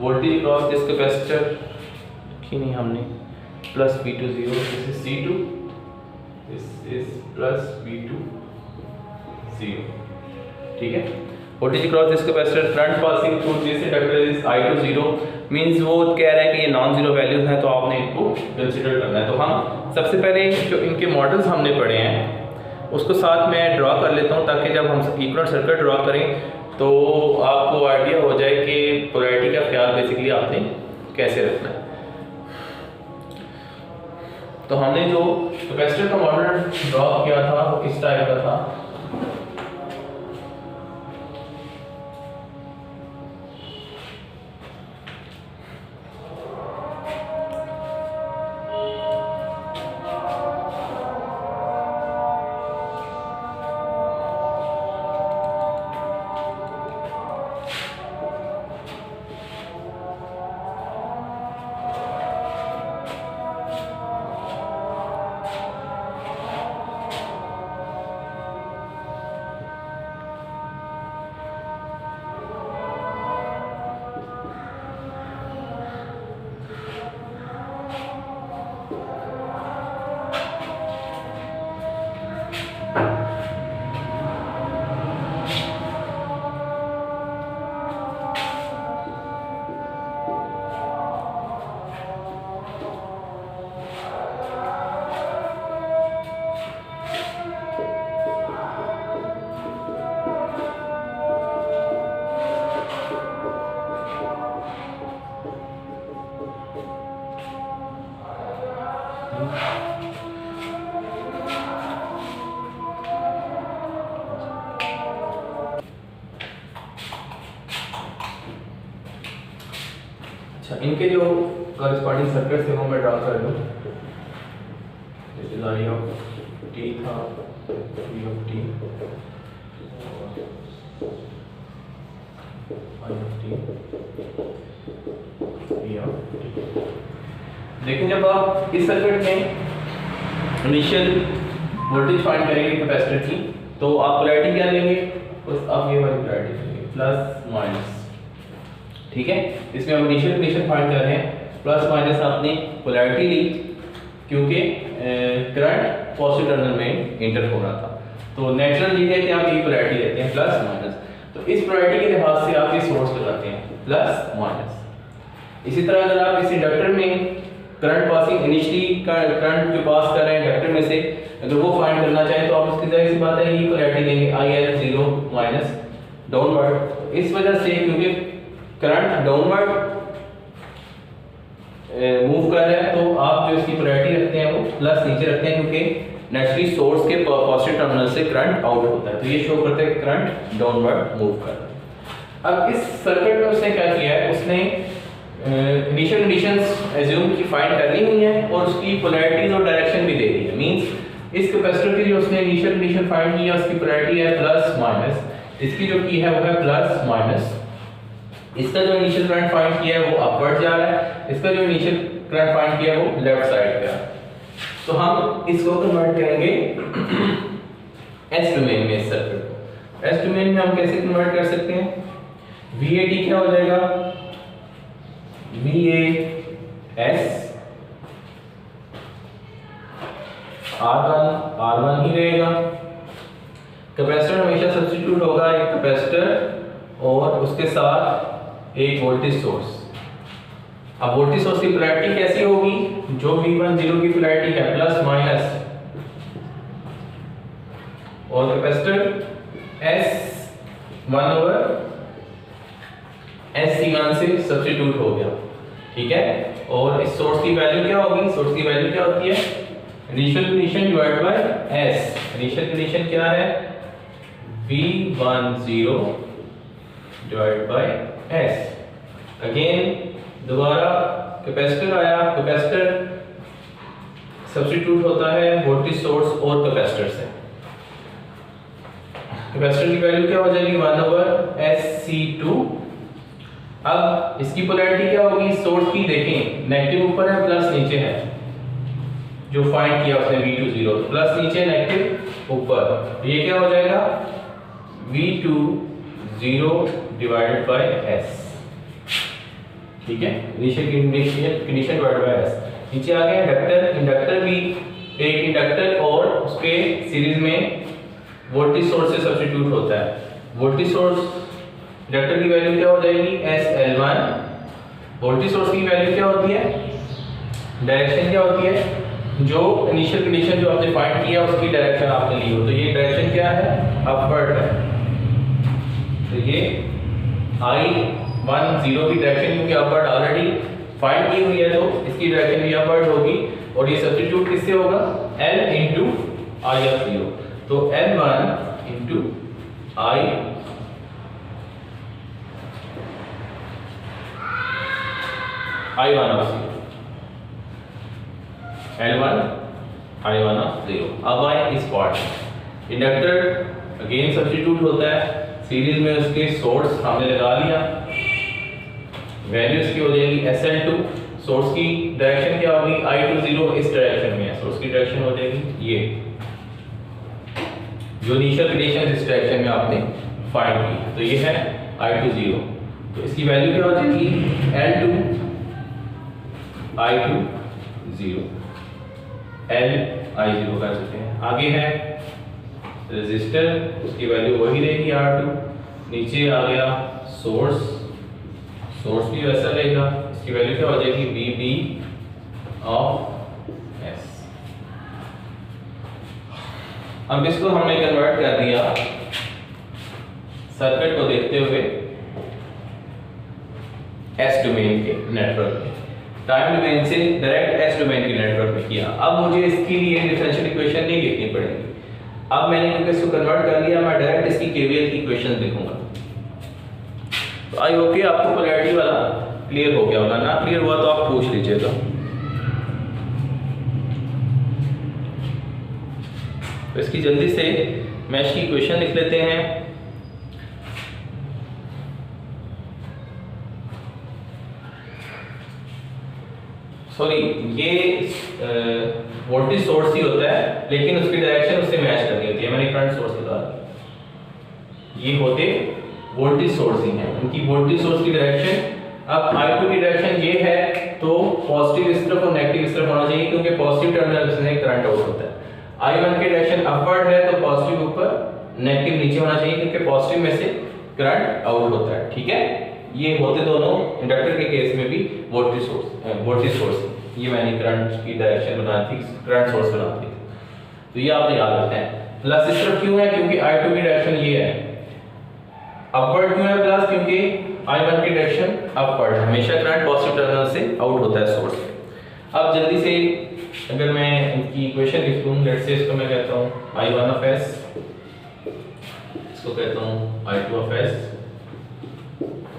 Speaker 1: voltage across this capacitor लिखी नहीं हमने, plus V2 0, this is C2, this is plus V2 0, ठीक है। Voltage cross this capacitor current passing through this inductor is I2 0, means वो कह रहा है कि ये नॉन जीरो वैल्यूज हैं तो आपने इनको कंसीडर करना है। तो हम सबसे पहले जो इनके मॉडल्स हमने पढ़े हैं उसको साथ में ड्रॉ कर लेता हूँ, ताकि जब हम इक्विवेलेंट सर्किट ड्रॉ करें तो आपको आइडिया हो जाए कि पोलैरिटी का ख्याल बेसिकली आपने कैसे रखना है। तो हमने जो कैपेसिटर का मॉडल ड्रॉ किया था वो किस टाइप का था, अच्छा इनके जो कॉरेस्पॉन्डिंग सर्किट थे वो मैं ड्रा कर लूँ। This is I of t था, V of t, I of t, V of t। लेकिन जब आप इस सर्किट में इनिशियल वोल्टेज फाइंड करेंगे कैपेसिटर की तो आप पोलैरिटी क्या लेंगे, बस आप ये वाली पोलैरिटी लेंगे, प्लस माइनस, ठीक है। इसमें हम इनिशियल कंडीशन फाइंड कर रहे हैं, प्लस माइनस आपने पोलैरिटी ली क्योंकि करंट पॉजिटिव टर्मिनल में इंटर हो रहा था, तो नेचुरल ये है कि आप ये पोलैरिटी लेते हैं प्लस माइनस। तो इस पोलैरिटी के लिहाज से आप ये सोर्स लगाते हैं प्लस माइनस। इसी तरह अगर आप इस इंडक्टर में करंट पासिंग इनिशियली करंट जो पास कर रहे हैं इंडक्टर में से अगर वो फाइंड करना चाहें तो आप उसकी जाहिर सी बात है ये पोलैरिटी लेंगे IL 0 माइनस डाउनवर्ड। इस वजह से क्योंकि करंट डाउनवर्ड मूव कर रहा है तो आप जो इसकी पोलैरिटी रखते हैं वो प्लस नीचे रखते हैं, क्योंकि नेचुरली सोर्स के पॉजिटिव टर्मिनल से करंट आउट होता है, तो ये शो करता है कि करंट डाउनवर्ड मूव कर रहा है। अब इस सर्किट में उसने क्या किया है, उसने इनिशियल कंडीशंस एज्यूम की फाइंड कर ली हुई है और उसकी पोलैरिटीज और डायरेक्शन भी दे दी है। मींस इस कैपेसिटर की जो उसने इनिशियल कंडीशन फाइंड की है उसकी पोलैरिटी है प्लस माइनस, इसकी जो की है वो है प्लस माइनस। इसका जो इनिशियल करंट फाइंड किया है वो अपवर्ड जा रहा है, इसका जो इनिशियल करंट फाइंड किया है वो लेफ्ट साइड पे है। तो हम इसको कन्वर्ट करेंगे एस डोमेन में। इस सर्किट को एस डोमेन में हम कैसे कन्वर्ट कर सकते हैं, VAT क्या हो जाएगा, VAS R1 ही रहेगा। कैपेसिटर हमेशा सब्स्टिट्यूट होगा एक कैपेसिटर और उसके साथ एक वोल्टेज सोर्स। अब वोल्टेज सोर्स की पोलैरिटी कैसी होगी, जो V10 की पोलैरिटी है प्लस माइनस, और कैपेसिटर S1 ओवर SC1 से सब्स्टिट्यूट हो गया, ठीक है। और इस सोर्स की वैल्यू क्या होगी, सोर्स की वैल्यू क्या होती है, initial condition divide by S। Initial condition क्या है, V10 divide by S। Again दोबारा कैपेसिटर आया, कैपेसिटर सब्स्टिट्यूट होता है वोल्टेज सोर्स और कैपेसिटर से। कैपेसिटर की वैल्यू क्या हो जाएगी, 1 ओवर SC2। अब इसकी पोलैरिटी क्या होगी, सोर्स की देखें नेगेटिव ऊपर है प्लस नीचे है, जो फाइंड किया उसने V20 प्लस नीचे नेगेटिव ऊपर, ये क्या हो जाएगा V20 डिवाइडेड बाय S, ठीक है, initial condition divided by S. नीचे आ गया इंडक्टर, इंडक्टर भी एक इंडक्टर और उसके सीरीज में वोल्टेज सोर्स से सब्स्टिट्यूट होता है। वोल्टेज सोर्स इंडक्टर की वैल्यू क्या हो जाएगी, SL1। वोल्टेज सोर्स की वैल्यू क्या होती है, डायरेक्शन क्या होती है, जो इनिशियल कंडीशन जो आपने फाइंड किया उसकी डायरेक्शन आपने ली हो, तो ये डायरेक्शन क्या है, अपवर्ड है। तो ये I10 की डायरेक्शन क्योंकि अपवर्ड ऑलरेडी फाइंड की हुई है तो इसकी डायरेक्शन भी अपवर्ड होगी, और ये सब्स्टिट्यूट किससे होगा, L इंटू I ऑफ 0। तो L1 into I1 of 0, L1 I1 of 0। अब आए इस पार्ट, इंडक्टर अगेन सब्स्टिट्यूट होता है, सीरीज में उसके सोर्स हमने लगा लिया, वैल्यू इसकी हो जाएगी SL2। सोर्स की डायरेक्शन क्या होगी, I20 इस डायरेक्शन में है, सोर्स की डायरेक्शन हो जाएगी ये, जो इनिशियल कंडीशन इस डायरेक्शन में आपने फाइंड की, तो ये है I20। तो इसकी वैल्यू क्या हो जाएगी, L2 I20 L I0 कर सकते हैं। आगे है रेजिस्टर, उसकी वैल्यू वही रहेगी R2। नीचे आ गया सोर्स, सोर्स भी वैसा रहेगा, इसकी वैल्यू क्या हो जाएगी, VB ऑफ S। अब इसको हमने कन्वर्ट कर दिया सर्किट को देखते हुए S डोमेन के नेटवर्क में, टाइम डोमेन से डायरेक्ट S डोमेन के नेटवर्क में किया। अब मुझे इसके लिए डिफरेंशियल इक्वेशन नहीं लिखनी पड़ेगी, अब मैंने क्योंकि इसको कन्वर्ट कर लिया, मैं डायरेक्ट इसकी केवीएल की इक्वेशन लिखूंगा। तो आई होप कि आपको पोलैरिटी वाला क्लियर हो गया होगा, ना क्लियर हुआ तो आप पूछ लीजिएगा। तो इसकी जल्दी से मैं इसकी इक्वेशन लिख लेते हैं। सॉरी, ये वोल्टेज सोर्स ही होता है, लेकिन उसकी डायरेक्शन उससे मैच करनी होती है, मैंने करंट सोर्स बता दिया। ये होते वोल्टेज सोर्स ही हैं, उनकी वोल्टेज सोर्स की डायरेक्शन, अब I2 की डायरेक्शन ये है तो पॉजिटिव इस तरफ और नेगेटिव इस तरफ होना चाहिए, क्योंकि पॉजिटिव टर्मिनल से करंट आउट होता है। I1 की डायरेक्शन अपवर्ड है तो पॉजिटिव ऊपर नेगेटिव नीचे होना चाहिए, क्योंकि पॉजिटिव में से करंट आउट होता है, ठीक है। ये होते दोनों, इंडक्टर के केस में भी वोल्टेज सोर्स, ये मैंने करंट की डायरेक्शन बनाई थी, करंट सोर्स बनाती थी, तो ये आप याद रखते हैं। प्लस इस तरफ क्यों है, क्योंकि I2 की डायरेक्शन ये है, अपवर्ड क्यों है प्लस, क्योंकि I1 की डायरेक्शन अपवर्ड, हमेशा करंट पॉजिटिव टर्मिनल से आउट होता है सोर्स से। अब जल्दी से अगर मैं इनकी इक्वेशन लिख दूं, लेट्स से इसको मैं कहता हूं I1 ऑफ S, इसको कहता हूं I2 of S।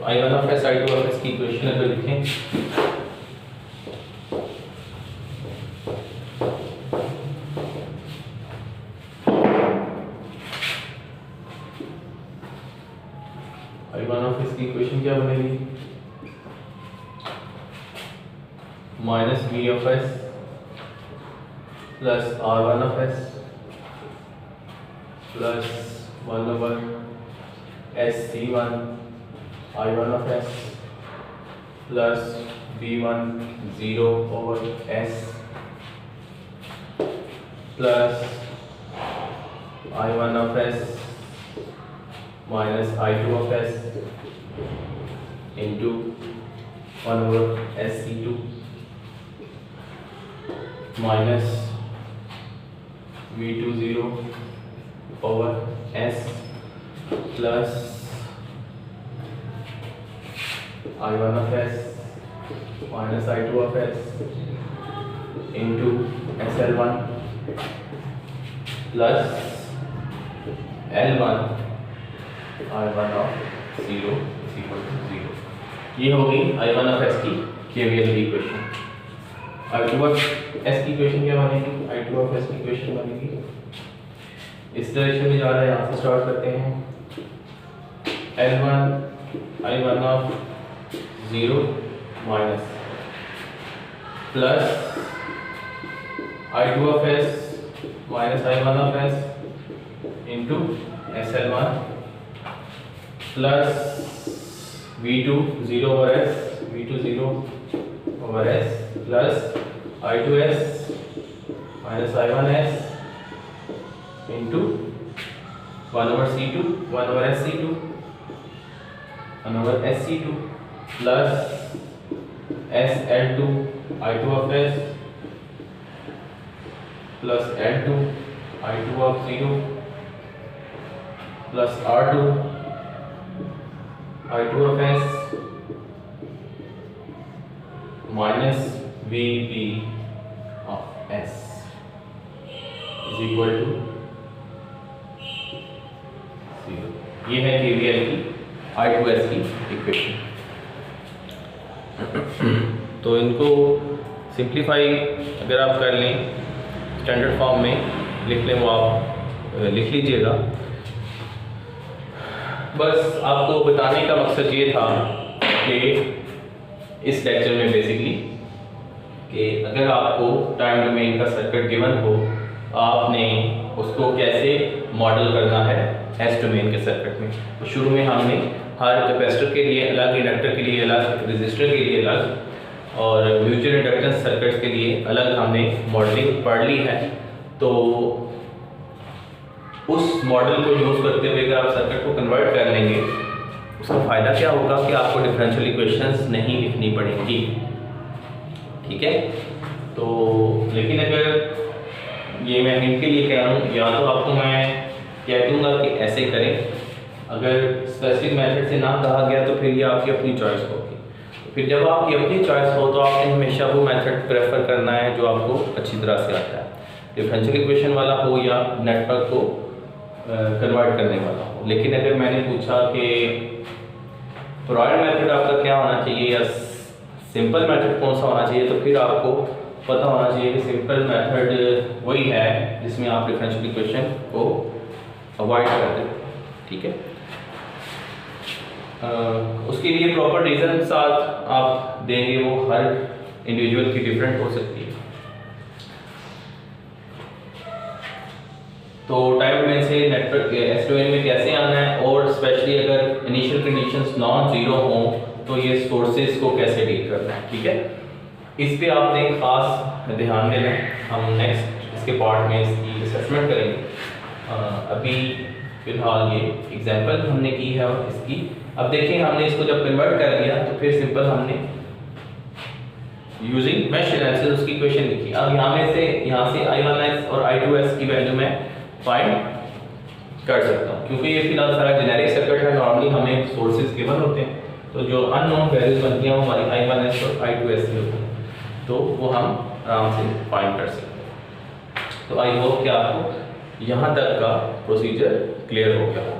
Speaker 1: I1 of S, I2 of S की इक्वेशन अगर लिखें, I1 ऑफ S की इक्वेशन क्या बनेगी, minus V of S plus R1 of S plus 1 over SC1 I1 of S plus V1 0 over S plus I1 of S minus I2 of S into 1 over SC2 minus V2 0 over S plus I1 of S minus I2 of S into SL1 plus L1 I1 of 0 is equal to 0। ये हो गई I1 of S की KVL की equation. I2 of S की equation क्या बनेगी, I2 of S की equation बनेगी, इस डायरेक्शन में जा रहा है, यहाँ से स्टार्ट करते हैं, L1 I1 of 0 minus plus I2 of S minus I1 of S into SL1 plus V2 0 over S, V2 0 over S plus I2S minus I1S into 1 over C2 1 over SC2 1 over SC2 plus SL2 I2 of S plus L2 I2 of 0 plus R2 I2 of S minus VP of S is equal to 0। ये है KVL की I2S की equation. तो इनको simplify अगर आप कर लें स्टैंडर्ड फॉर्म में लिख लें, वो आप लिख लीजिएगा। बस आपको बताने का मकसद ये था कि इस लेक्चर में बेसिकली कि अगर आपको टाइम डोमेन का सर्किट गिवन हो, आपने उसको कैसे मॉडल करना है एस डोमेन के सर्किट में। तो शुरू में हमने हर कैपेसिटर के लिए अलग, इंडक्टर के लिए अलग, रेजिस्टर के लिए अलग और म्यूचुअल इंडक्टेंस सर्किट्स के लिए अलग हमने मॉडलिंग पढ़ ली है। तो उस मॉडल को यूज़ करते हुए अगर आप सर्किट को कन्वर्ट कर लेंगे, उसका फ़ायदा क्या होगा कि आपको डिफरेंशियल इक्वेशंस नहीं लिखनी पड़ेंगी, ठीक है। तो लेकिन अगर ये मैं हिंट के लिए कह रहा हूँ, या तो आपको मैं कह दूँगा कि ऐसे करें, अगर स्पेसिफिक मेथड से ना कहा गया तो फिर ये आपकी अपनी चॉइस होगी। फिर जब आपकी अपनी चॉइस हो तो आपने हमेशा वो मेथड प्रेफर करना है जो आपको अच्छी तरह से आता है, डिफरेंशियल इक्वेशन वाला हो या नेटवर्क को कन्वर्ट करने वाला हो। लेकिन अगर मैंने पूछा कि प्रोवाइड मेथड आपका क्या होना चाहिए या सिंपल मेथड कौन सा होना चाहिए, तो फिर आपको पता होना चाहिए कि सिंपल मेथड वही है जिसमें आप डिफरेंशियल इक्वेशन को अवॉइड कर दें, ठीक है। उसके लिए प्रॉपर रीज़न साथ आप देंगे, वो हर इंडिविजुअल की डिफरेंट हो सकती है। तो टाइम डोमेन से नेटवर्क एस डोमेन में कैसे आना है, और स्पेशली अगर इनिशियल कंडीशंस नॉन जीरो हों तो ये सोर्सेज को कैसे डील करना है, ठीक है। इस पे आपने खास ध्यान देना है। हम नेक्स्ट इसके पार्ट में इसकी असेसमेंट करेंगे। अभी फिलहाल ये एग्जांपल हमने की है इसकी। अब देखिए हमने इसको जब कन्वर्ट कर दिया तो फिर सिंपल हमने यूजिंग मेश एनालिसिस उसकी इक्वेशन लिखी। अब यहाँ से I1S और I2S की वैल्यू मैं फाइंड कर सकता हूँ, क्योंकि ये फिलहाल सारा जेनेरिक सर्किट है। नॉर्मली हमें सोर्सेज गिवन होते हैं, तो जो अननोन वैल्यूज बनती हैं वो हमारी I1S और I2S की होती हैं, तो वो हम आराम से फाइंड कर सकते हैं। तो आई होप कि आपको यहाँ तक का प्रोसीजर क्लियर हो गया।